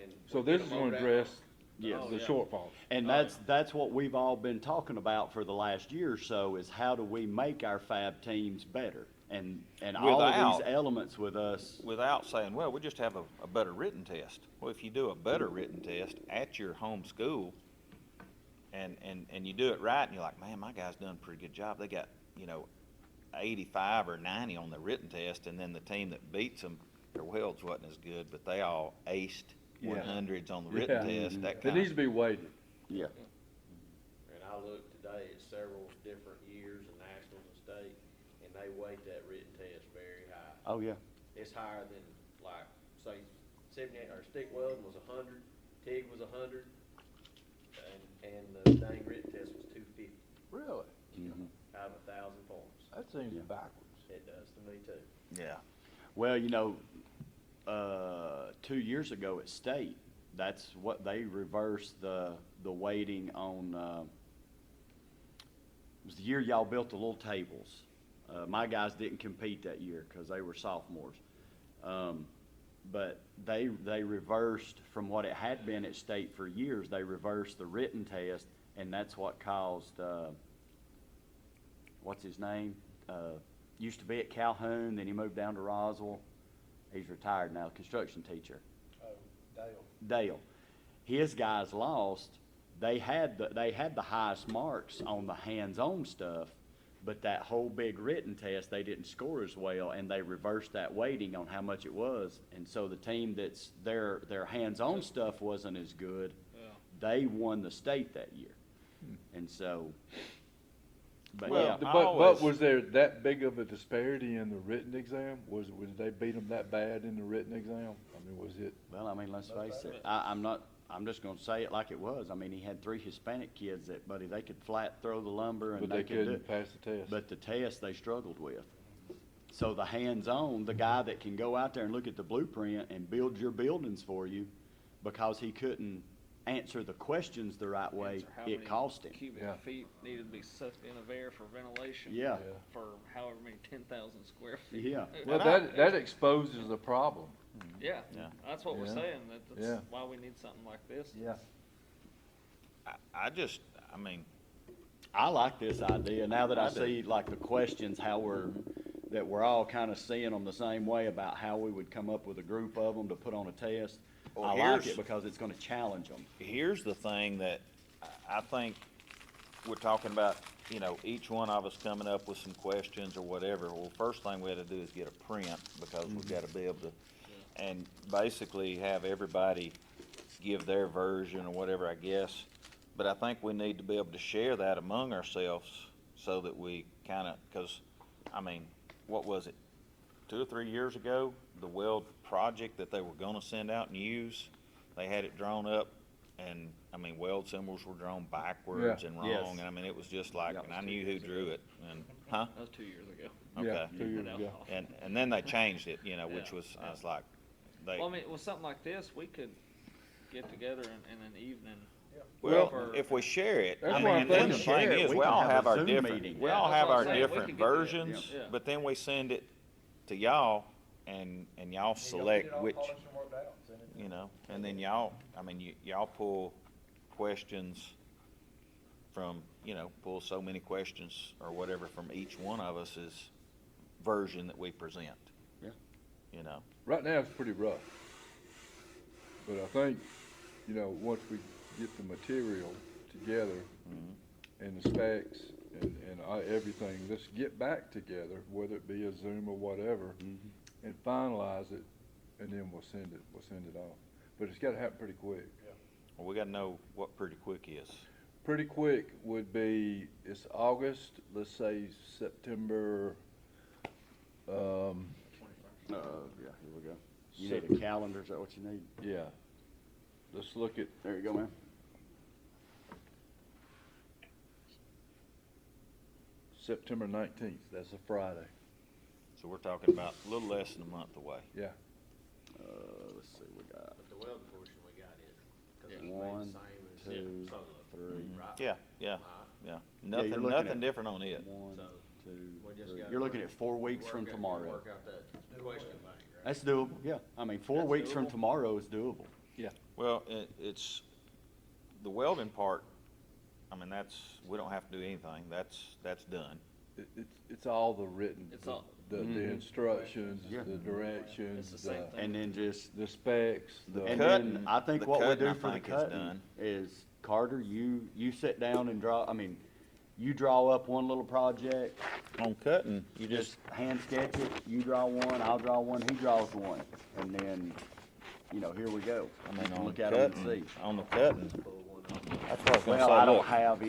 and. So we this get is them gonna over that address Yes. the shortfalls. And that's what we've all been talking about for the last year or so, is how do we make our fab teams better? And all of Without- these elements with us. without saying, well, we just have a better written test. Well, if you do a better written test at your home school and you do it right, and you're like, man, my guy's done a pretty good job. They got, 85 or 90 on the written test, and then the team that beats them, their welds wasn't as good, but they all aced Yeah. 100s on the written test. That It kind needs to be weighted. Yeah. And I looked today at several different years of nationals and state, and they weight that written test very high. Oh, yeah. It's higher than, like, say, 78, or stick welding was 100, TIG was 100, and the dang written test was 250 Really? Mhm. out of 1,000 points. That seems Yeah. backwards. It does to me too. Yeah. Well, 2 years ago at state, that's what they reversed the weighting on, it was the year y'all built the little tables. My guys didn't compete that year because they were sophomores. But they reversed from what it had been at state for years, they reversed the written test, and that's what caused, what's his name? Used to be at Calhoun, then he moved down to Roswell. He's retired now, construction teacher. Dale. His guys lost. They had the highest marks on the hands-on stuff, but that whole big written test, they didn't score as well, and they reversed that weighting on how much it was. And so the team that's their hands-on stuff wasn't as good, they won the state that year. And so, but Well, yeah. I But always- was there that big of a disparity in the written exam? Was they beat them that bad in the written exam? I mean, was it? Well, I mean, let's face it, I'm just gonna say it like it was. I mean, he had 3 Hispanic kids that, buddy, they could flat throw the lumber and But they they could do couldn't it. pass the test. But the test they struggled with. So the hands-on, the guy that can go out there and look at the blueprint and build your buildings for you, because he couldn't answer the questions the right way, Answer how it many cost him. Cubic Yeah. feet needed to be sucked in of air for ventilation. Yeah. For however many 10,000 square feet. Yeah. Well, that exposes the problem. Yeah, Yeah. that's what we're Yeah. saying, that's Yeah. why we need something like this. I mean, I like this idea, now that I I do. see like the questions, how we're that we're all kind of seeing them the same way about how we would come up with a group of them to put on a test. Well, I like here's- it because it's gonna challenge them. Here's the thing that I think we're talking about, you know, each one of us coming up with some questions or whatever. Well, first thing we had to do is get a print because we've got to be able to, and basically have everybody give their version or whatever, I guess. But I think we need to be able to share that among ourselves so that we kind of, because, I mean, what was it? 2 or 3 years ago, the weld project that they were gonna send out and use, they had it drawn up, and, I mean, weld symbols were drawn backwards Yeah. and Yes. wrong, and I mean, it was just like, That and was I 2 knew who years drew ago. it, and, huh? That was 2 years ago. Yeah, Okay. 2 years No. ago. And then they changed it, you know, which Yeah. was, I was like, they, Well, I mean, with something like this, we could get together in an evening. well, for- if we share it, That's I one mean, of and the then the things. thing Share it, is, we we can all have have a our Zoom different, meeting. we Yeah, all that's have what I'm our saying. We different can get together. versions, Yeah. but then we send it to y'all, and y'all select which, you know, and then y'all, I mean, y'all pull questions from, you know, pull so many questions or whatever from each one of us's version that we present. Yeah. You know, Right now, it's pretty rough. But I think, you know, once we get the material together and the specs and everything, let's get back together, whether it be a Zoom or whatever, and finalize it, and then we'll send it off. But it's gotta happen pretty quick. well, we gotta know what pretty quick is. Pretty quick would be, it's August, let's say September, Yeah, here we go. You need a calendar, is that what you need? yeah. Let's look at, There you go, man. September 19th, that's a Friday, So we're talking about a little less than a month away. yeah. Let's see, we got But the welding portion we got is, cause it's made one, the same as two, solar, 3. right? Yeah, yeah, yeah. Nothing, looking nothing at- different on it. 1, So, 2, we just 3. gotta You're looking work- at 4 weeks from Work out- tomorrow. Work out that question bank, right? That's doable, yeah. I mean, 4 That's weeks from doable. tomorrow is doable. Well, it's, the welding part, I mean, we don't have to do anything, that's done. It's all the written, It's all- the instructions, Yeah. the directions, It's the same thing. And then just, the specs, The and cutting- then I think the what we cutting, do I for the think, is cutting done. is, Carter, you sit down and draw, I mean, you draw up one little project, On cutting, you you just hand sketch it, you draw one, I'll draw one, he draws one, and then, you know, here we go. I You mean, can on look at them and cutting, see. on the cutting, that's what I was gonna Well, I say, don't look, have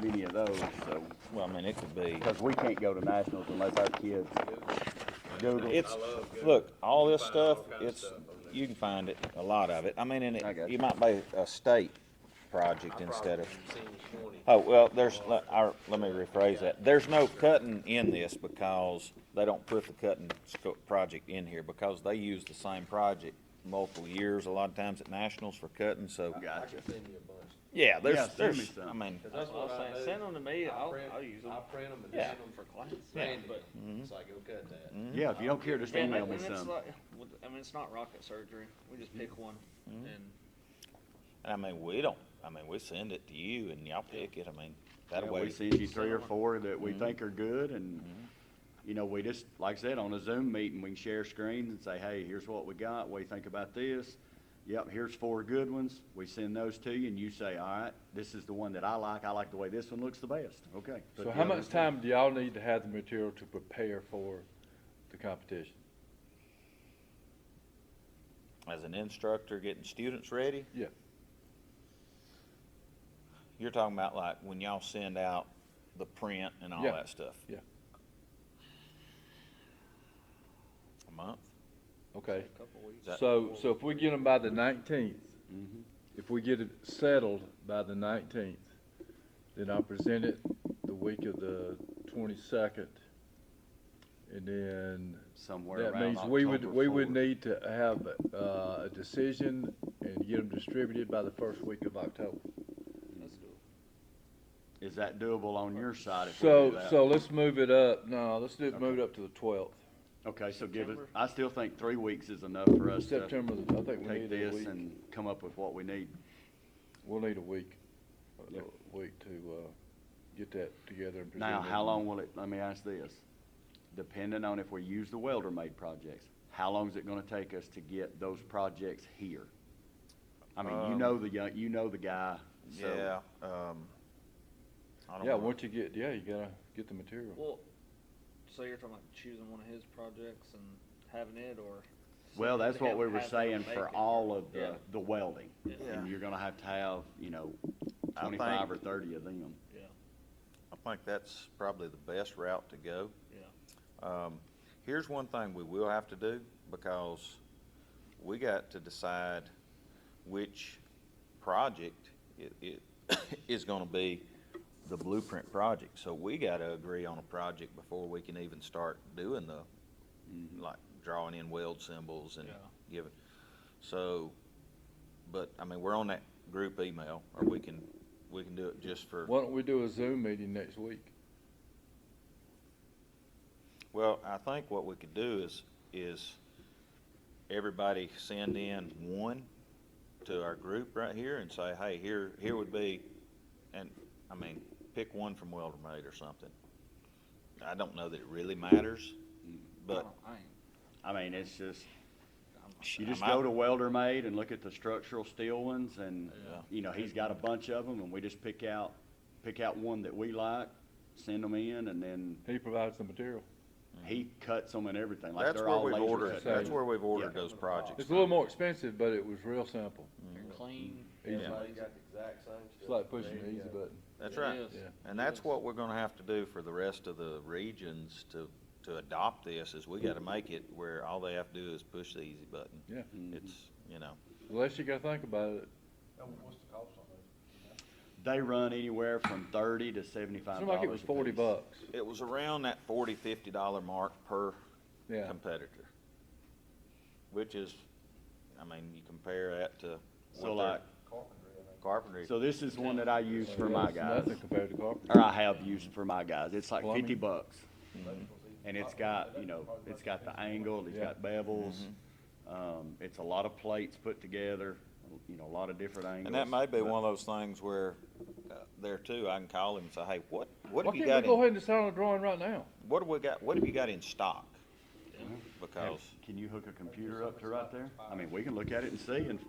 any of those, so, well, I mean, it could be, because we can't go to nationals unless our kids Google. it's, I love good. look, all this You find all stuff, kinds of it's, stuff on there. you can find it, a lot of it, I mean, and I got it, you. you might be a state project I instead of. probably seen 20. Oh, well, let me rephrase that. There's no cutting in this because they don't put the cutting project in here because they use the same project multiple years, a lot of times at nationals for cutting, so. I Gotcha. can send you a bunch. Yeah, Yeah, send me there's, some. I mean, Cause That's what I was saying, send them to me, I'll use them. I'll print them and Yeah. send them for class. Yeah. But Mhm. it's like, go cut that. Yeah, if you don't care, just And email me it's some. like, I mean, it's not rocket surgery, we just pick one, and I mean, we send it to you and y'all pick it, I mean, that Yeah, way. we send you 3 or 4 that we think are good, and, you know, we just, like I said, on a Zoom meeting, we can share screens and say, hey, here's what we got, what do you think about this? Yep, here's 4 good ones, we send those to you, and you say, all right, this is the one that I like the way this one looks the best, okay. So Put how the much others- time do y'all need to have the material to prepare for the competition? As an instructor getting students ready? Yeah. You're talking about like when y'all send out the print and all Yeah. that stuff? Yeah. A month? Okay, a couple weeks. That- so if we get them by the 19th, Mhm. if we get it settled by the 19th, then I'll present it the week of the 22nd. And then Somewhere that around means we would October 4th. need to have a decision and get them distributed by the first week of October. Let's do it. Is that doable on your side if we do that? So let's move it up, move it up to the 12th. Okay, so give it, September. I still think 3 weeks is enough for us to September, I think we take need a this week. and come up with what we need. We'll need a week, Yep. to, get that together and present Now, it. how long will it, let me ask this, depending on if we use the welder-made projects, how long is it gonna take us to get those projects here? I mean, you know the guy, so. Yeah, I don't Yeah, know. once you gotta get the material. Well, so you're talking about choosing one of his projects and having it, or? Well, that's what we were have them saying make for it, all or- of Yeah. the welding. Yeah. And you're gonna have to have, I 25 or think- 30 of them. Yeah, I think that's probably the best route to go. yeah. Here's one thing we will have to do, because we got to decide which project it is gonna be the blueprint project. So we gotta agree on a project before we can even start doing the, like, drawing in weld symbols and Yeah. giving. So, but, I mean, we're on that group email, or we can do it just for. Why don't we do a Zoom meeting next week? Well, I think what we could do is everybody send in one to our group right here and say, hey, here would be, and, I mean, pick one from Welder Made or something. I don't know that it really matters, but, I mean, it's just, you Am just I- go to Welder Made and look at the structural steel ones, and, Yeah. he's got a bunch of them, and we just pick out one that we like, send them in, and then He provides the material. he cuts them and everything, like that's they're where all we've laser ordered, cut. that's where we've ordered Yeah. those projects. It's a little more expensive, but it was real simple. Clean. Everybody got the exact same stuff. It's like pushing There the you easy go. button. That's It right. is. Yeah. And that's what we're gonna have to do for the rest of the regions to adopt this, is we gotta make it where all they have to do is push the easy button. Yeah. It's, The less you gotta think about it. What's the cost on those? They run anywhere from $30 to $75. Seemed like it was a $40 piece. bucks. it was around that $40-50 mark per Yeah. competitor. Which is, I mean, you compare that to. So what their like, Carpentry. so this is one that I use for my That's guys, nothing compared to carpentry. or I have used for my guys. It's like Plumbing? $50. And it's got, it's got the angle, it's Yeah. got bevels. It's a lot of plates put together, a lot of different angles. And that may be but- one of those things where, there too, I can call him and say, hey, what Why have you can't got we go ahead in, and decide on a drawing right now? what have you got in stock? Because, Can you hook a computer up to right there? I mean, we can look at it and see, and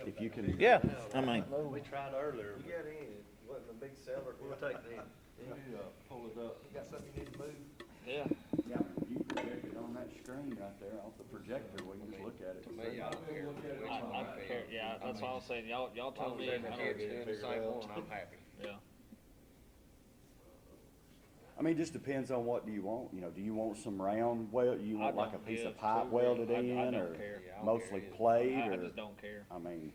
if you can. yeah, I mean, We tried earlier. You got in, wasn't a big seller, we'll take that. Pull it up. You got something you need to move? Yeah. Yeah, if you project it on that screen right there off the projector, we can just look at it. and see. I don't care, yeah, that's all I'm saying, y'all tell me, I don't care. Doing the same one, I'm happy. Yeah. I mean, it just depends on what do you want, do you want some round weld, you want I like a don't- piece yeah, of pipe true, welded I in, don't or care. I don't mostly care. plate, I or, just don't care. I mean,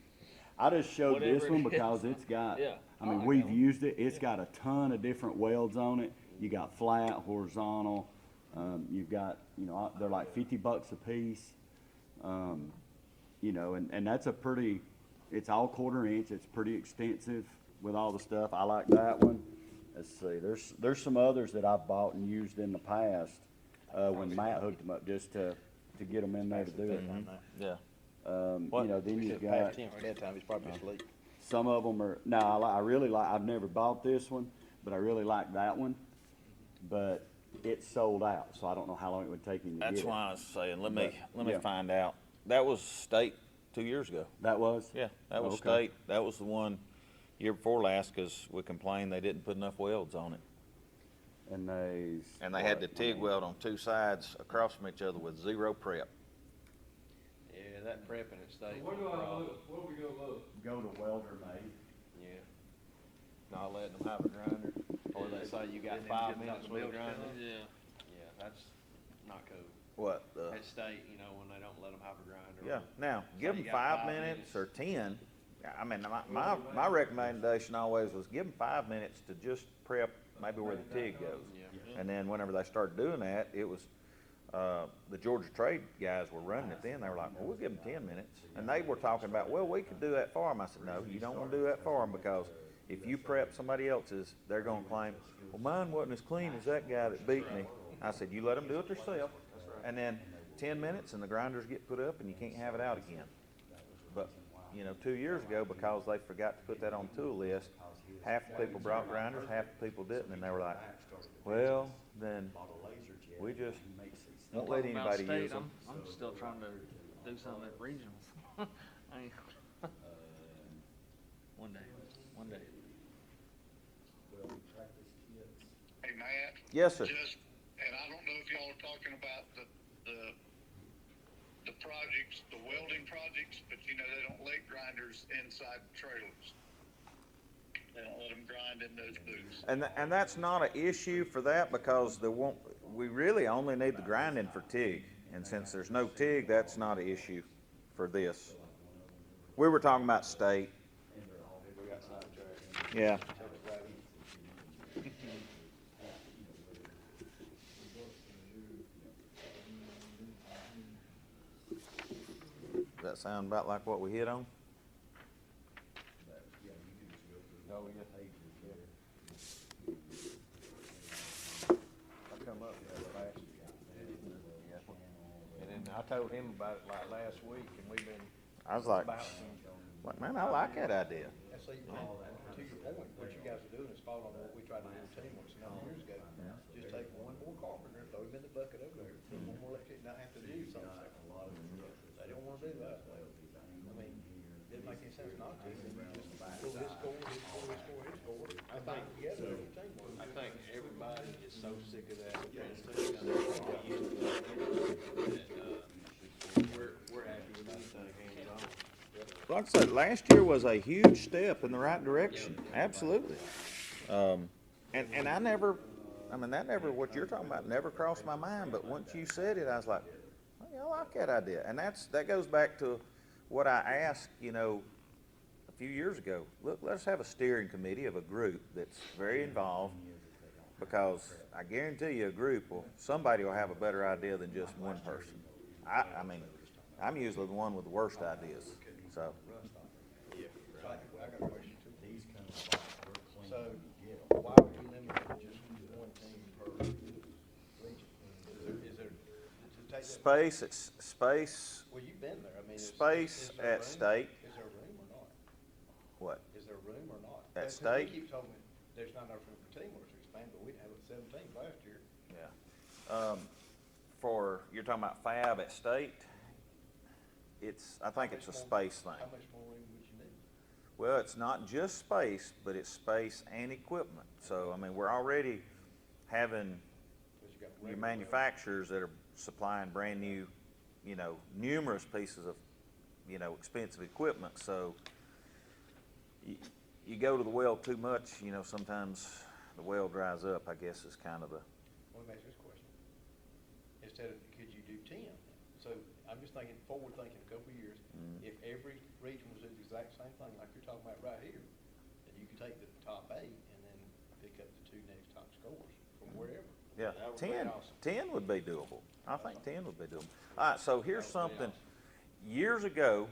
I just showed this Whatever one it because is. it's got, Yeah. I mean, we've used it, it's got a ton of different welds on it. You got flat, horizontal, you've got, they're like $50 a piece. And that's a pretty, it's all 1/4 inch, it's pretty extensive with all the stuff. I like that one. Let's see, there's some others that I've bought and used in the past, when Matt hooked them up, just to get them in there to do it. yeah. Then you've got, Bedtime, he's probably asleep. some of them are, no, I really like, I've never bought this one, but I really like that one. But it's sold out, so I don't know how long it would take him to get it. That's why I was saying, let me yeah. find out. That was state 2 years ago. That was? Yeah, that was Okay. state. That was the one year before last, cause we complained they didn't put enough welds on it. And they. And they had the TIG weld on two sides across from each other with 0 prep. Yeah, that prepping at state. Where do I look? Where do we go look? Go to Welder Made. Yeah. Not letting them have a grinder, or they say you got 5 minutes with a grinder. Yeah. Yeah, that's not cool. What? At state, when they don't let them have a grinder. Yeah, now, Say give you them got 5 minutes or 10. I mean, my recommendation always was give them 5 minutes to just prep maybe where the TIG goes. Yeah. And then whenever they started doing that, it was, the Georgia trade guys were running it then. They were like, well, we'll give them 10 minutes. And they were talking about, well, we could do that for them. I said, no, you don't want to do that for them, because if you prep somebody else's, they're going to claim, well, mine wasn't as clean as that guy that beat me. I said, you let them do it themselves. And then 10 minutes and the grinders get put up and you can't have it out again. But, 2 years ago, because they forgot to put that on tool list, half the people brought grinders, half the people didn't. And they were like, well, then We just Don't won't let talk about anybody state, use them. I'm still trying to do something at regionals. I ain't- One day, one day. Hey, Matt? Yes, sir. Just, and I don't know if y'all are talking about the projects, the welding projects, but you know, they don't let grinders inside the trailers. They don't let them grind in those booths. And that's not an issue for that because we really only need the grinding for TIG. And since there's no TIG, that's not an issue for this. We were talking about state. We got sidetracked. Yeah. Does that sound about like what we hit on? Oh, yeah. I come up with that last year. And then I told him about it like last week, and we've been I was like, bouncing. man, I like that idea. And see, to your point, what you guys are doing is following what we tried to do with teamwork a number of years ago. Just take one more carpenter, throw him in the bucket over there, put one more electrician, not have to do something. They don't wanna do that. I mean, didn't make any sense not to, then you just pull his score, his score, his score, his score. I think together, it's teamwork. I think everybody is so sick of that. We're happy with anything hands-on. Like I said, last year was a huge step in the right direction. Absolutely. And I never, that never, what you're talking about never crossed my mind, but once you said it, I was like, oh, yeah, I like that idea. And that goes back to what I asked, a few years ago. Look, let's have a steering committee of a group that's very involved, because I guarantee you somebody will have a better idea than just one person. I'm usually the one with the worst ideas, so. So I got a question too. So, why would you limit it to just one team per region? Is there, to take that? Space, Well, you've been there, I mean, space is there at room? state. Is there room or not? What? Is there room or not? At Because state? we keep talking, there's not enough room for teamwork to expand, but we had 17 last year. Yeah. You're talking about fab at state, I think it's a space thing. How much more room would you need? Well, it's not just space, but it's space and equipment. So, we're already having Because you got your regular manufacturers that are supplying brand new, numerous pieces of, expensive equipment. So you go to the well too much, sometimes the well dries up, I guess is kind of the. Let me ask this question. Instead of, could you do 10? So I'm just thinking, forward thinking a couple of years, if every region was doing the exact same thing like you're talking about right here, then you could take the top 8 and then pick up the 2 next top scores from wherever. Yeah, That would be 10 awesome. would be doable. I think 10 would be doable. All right, so here's something. Years ago,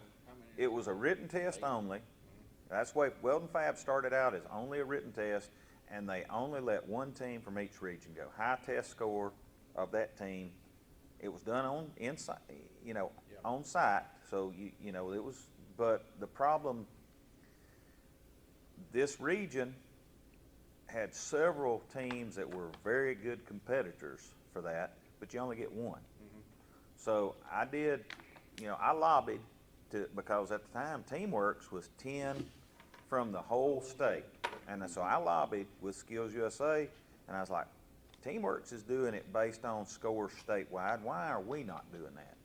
it was a written test only. That's the way Welding Fab started out, as only a written test, and they only let one team from each region go. High test score of that team. It was done on site, so it was. But the problem, this region had several teams that were very good competitors for that, but you only get one. So I did, I lobbied because at the time Teamworks was 10 from the whole state. And so I lobbied with Skills USA, and I was like, Teamworks is doing it based on scores statewide. Why are we not doing that?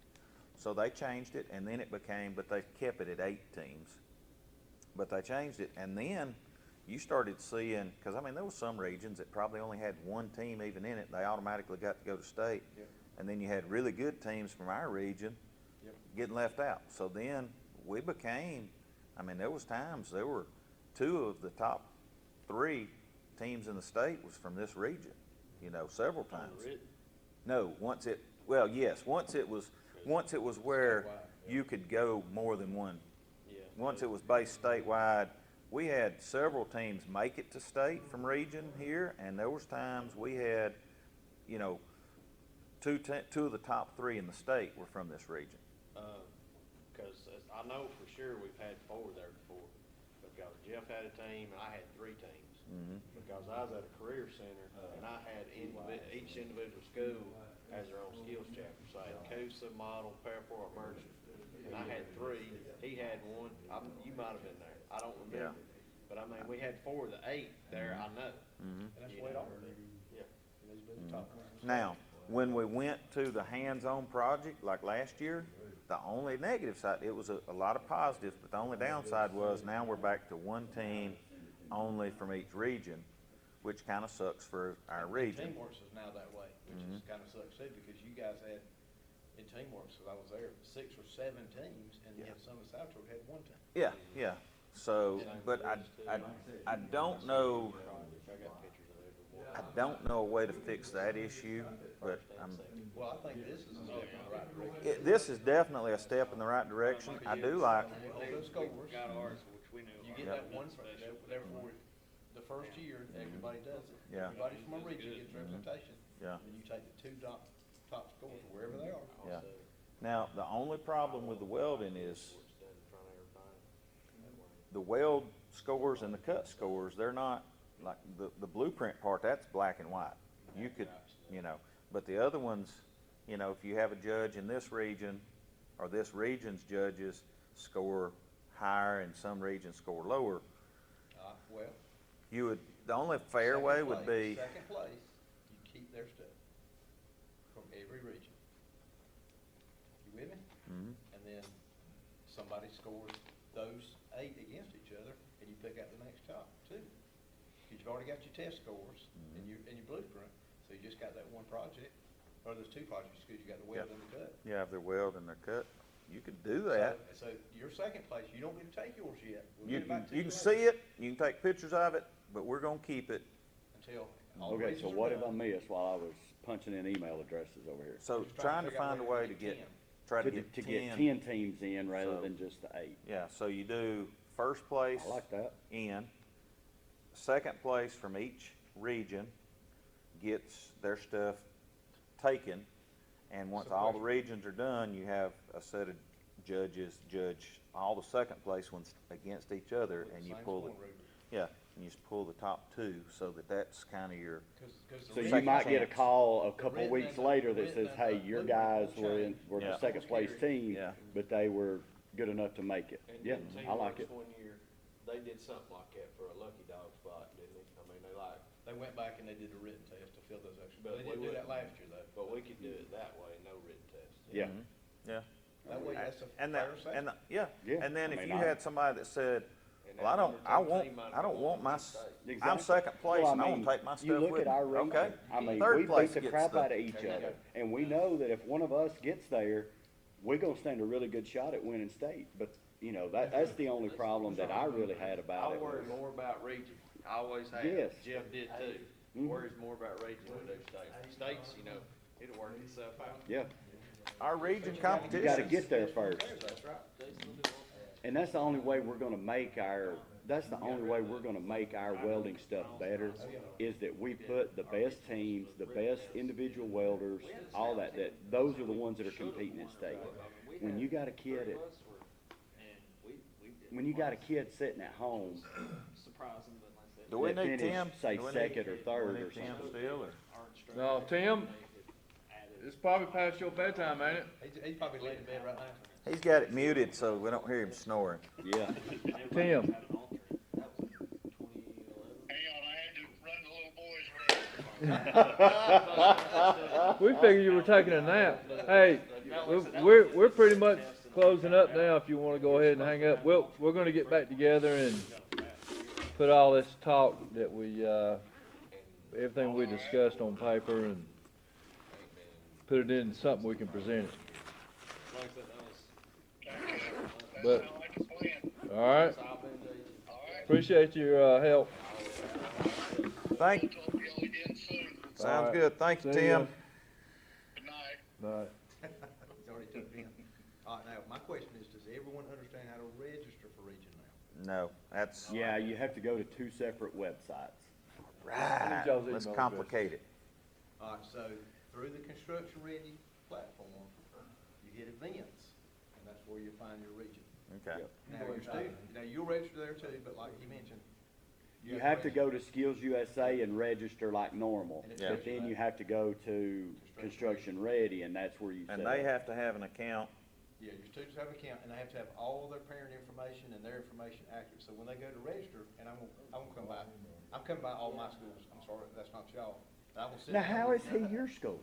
So they changed it, and then it became, but they kept it at 8 teams. But they changed it, and then you started seeing, because there was some regions that probably only had one team even in it. They automatically got to go to state. Yep. And then you had really good teams from our region getting left out. So then we became, there was times, there were 2 of the top 3 teams in the state was from this region, several times. No, once it was where you could go more than one. Once it was based statewide, we had several teams make it to state from region here, and there was times we had, 2 of the top 3 in the state were from this region. Because I know for sure we've had 4 there before, because Jeff had a team and I had 3 teams. Because I was at a career center, and I had each individual school has their own skills chapter, so I had CUSA, model, parafor, merchant. And I had 3, he had 1, you might have been there, I don't remember. But I mean, we had 4 of the 8 there, I know. And that's the way it ought to be. Yeah. These big top ones. Now, when we went to the hands-on project like last year, the only negative side, it was a lot of positives, but the only downside was now we're back to 1 team only from each region, which kind of sucks for our region. Teamworks is now that way, which is kind of sucks too, because you guys had, in Teamworks, because I was there, 6 or 7 teams, and yet some of the South Shore had 1 team. Yeah, yeah. So, but I don't know, I don't know a way to fix that issue, but Well, I think this is a step in the right direction. this is definitely a step in the right direction. I do like, All those scores, Got ours, which we knew. you get that one, therefore, the first year, everybody does it. Yeah. Everybody from a region gets representation. Yeah. And you take the 2 top scores wherever they are. yeah. Now, the only problem with the welding is the weld scores and the cut scores, they're not, like, the blueprint part, that's black and white. You could, but the other ones, if you have a judge in this region, or this region's judges score higher and some regions score lower, Well. the only fair way would be, Second place, you keep their stuff from every region. You with me? Mhm. And then somebody scores those 8 against each other, and you pick out the next top 2. Because you've already got your test scores and your blueprint, so you just got that one project, or there's 2 projects, because you got the weld and the cut. you have their weld and their cut, you could do that. So your second place, you don't get to take yours yet. We'll You get it back to can later. see it, you can take pictures of it, but we're gonna keep it. Until all the Okay, so regions are what did I done. miss while I was punching in email addresses over here? So Just trying to figure out find a where way to to get get, 10. try to To get get 10. 10 teams in rather So- than just the 8. Yeah, so you do first place I like that. in, second place from each region gets their stuff taken, and once all the regions are done, you have a set of judges judge all the second place ones against each other, With and the you same pull the, scoring rubric. yeah, and you just pull the top 2, so that's kind of your, 'Cause the So you region- might get a chance. call a couple written of weeks and the- later that written says, and hey, the your blueprint guys will were change. the Yeah. second place team, Yeah. but they were good enough to make it. And Yeah, then I like it. Teamworks one year, they did something like that for a lucky dog spot, didn't they? I mean, They went back and they did a written test to fill those extra, But but they we didn't do that wouldn't- last year though. but we could do it that way, no written test. Yeah. yeah. That way, that's a And fair that, assessment. yeah, Yeah, and then I if mean, you I- had somebody that said, And well, I that don't, number I 10 want, team might I don't go want on my, the state. I'm Exactly. second place Well, and I I wanna mean, take my stuff you look with at me. our region, Okay. I mean, Third we beat place the gets crap the- out of each other, and we know that if one of us gets there, we're gonna stand a really good shot at winning state, but, that's the only problem that I really had about I it. worry more about region, I always have, Yes. Jeff did too, Mhm. worries more about region than do state. States, it'll work itself out. Yeah, Our region you gotta competition, get there first. That's right. And that's the only way we're gonna make our welding stuff better, is that we put the best teams, the best individual welders, all that, those are the ones that are competing in state. When you got a kid sitting at home do we that need finished, Tim? say, Do we need- second or do third we or need Tim something. still, or? No, Tim, it's probably past your bedtime, ain't it? He's probably laying in bed right now. He's got it muted so we don't hear him snoring. Yeah, Tim, Hang on, I had to run the little boys' room. we figured you were taking a nap. Hey, we're pretty much closing up now. If you wanna go ahead and hang up, we're gonna get back together and put all this talk that everything we discussed on paper and put it in something we can present it. But, Sound like a plan. all right, All right, appreciate your, help. Thank, I'll talk to y'all again soon. sounds Alright. good, thank you, See Tim. ya. Good night. Bye. He's already took it in. All right, now, my question is, does everyone understand how to register for region now? No, that's, yeah, you have to go to 2 separate websites. right, y'all's let's email complicate it. All right, so through the Construction Ready platform, you hit events, and that's where you find your region. Okay, Yep. Now, you'll register there too, but like he mentioned, You have to go to Skills USA and register like normal, And it's Yeah. but then you have to go to Construction Ready, and that's where you set And they up. have to have an account. Yeah, your students have an account, and they have to have all their parent information and their information accurate. So when they go to register, and I'm gonna come by, I'm coming by all my schools, I'm sorry, that's not y'all. But I'm gonna sit Now, down how with is you. he your school?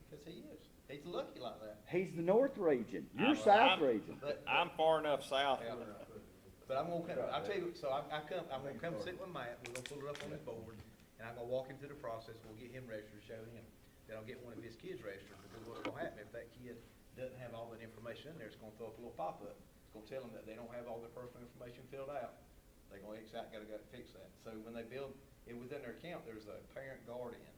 Because he is. He's lucky like that. He's the North region, you're I'm- South I'm- region. But, I'm far enough south. yeah. But I'm gonna come, I'll tell you, so I'm gonna come sit with Matt, we're gonna pull it up on his board, and I'm gonna walk him through the process, we'll get him registered, show him. Then I'll get one of his kids registered, because what's gonna happen, if that kid doesn't have all that information in there, it's gonna throw up a little pop-up. It's gonna tell them that they don't have all their personal information filled out. They're gonna X out, gotta go fix that. So when they build, it within their account, there's a parent guardian,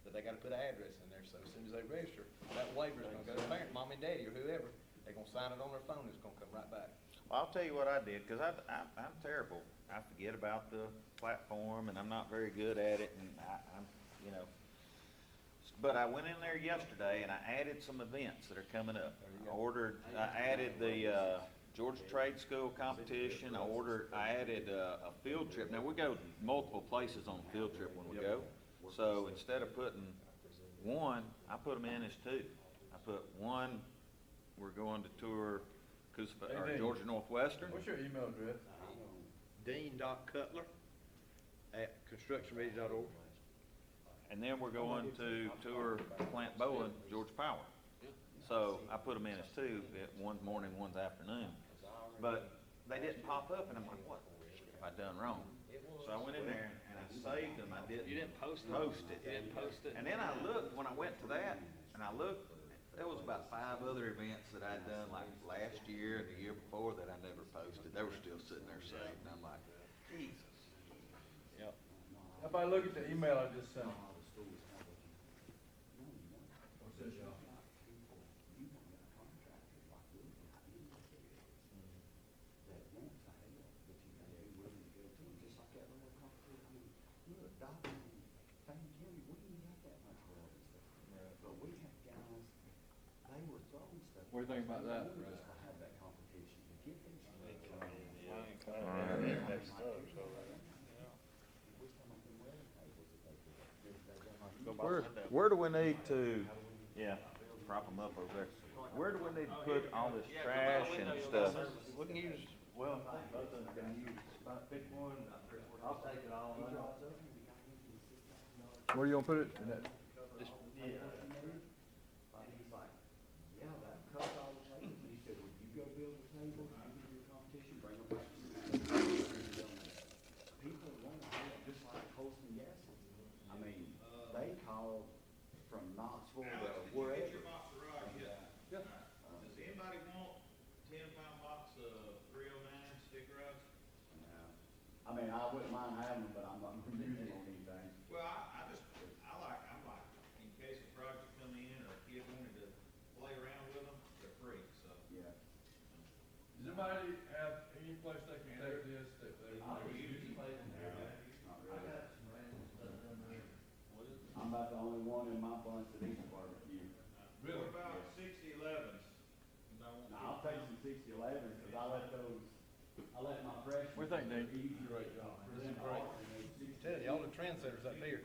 that they gotta put an address in there, so as soon as they register, that waiver's gonna go to the parent, mom and daddy, or whoever, they're gonna sign it on their phone, it's gonna come right back. Well, I'll tell you what I did, cause I'm terrible. I forget about the platform and I'm not very good at it and I'm, you know. But I went in there yesterday and I added some events that are coming up. I added the, Georgia Trade School competition, I added a field trip. Now, we go multiple places on a field trip when we go. So instead of putting one, I put them in as two. I put one, we're going to tour or Georgia Northwestern. What's your email address? Dean.cutler@constructionready.org. And then we're going to tour Plant Bowen, Georgia Power. So I put them in as two, one's morning, one's afternoon. But they didn't pop up and I'm like, what have I done wrong? So I went in there and I saved them, I didn't. You didn't post it? Post it. You didn't post it? And then I looked, when I went to that, and I looked, there was about 5 other events that I'd done like last year and the year before that I never posted. They were still sitting there saved, and I'm like, Jesus. Yep. If I look at the email I just sent. What do you think about that? Where do we need to, yeah, prop them up over there. Where do we need to put all this trash and stuff? We can use, Well, I think both of them can use, pick one, I'll take it all. Where you gonna put it? In that- He's like, yeah, that cuts all the tables. He said, would you go build a table, you do your competition, bring them back. People want to have it just like Colson Gases. I mean, they call from Knoxville to wherever. Does anybody want 10-pound box of 309 stick rods? I mean, I wouldn't mind having them, but I'm not gonna use them on anything. Well, I'm like, in case a project come in or a kid wanted to play around with them, they're free, so. Yeah. Does anybody have any place they can take this that they want to use? I'm about the only one in my bunch that eats barbecue. What about 6011s? I'll take some 6011s, cause I let my freshmen. What do you think, Nate? Easy. Great job. tell you, all the trendsetters up here.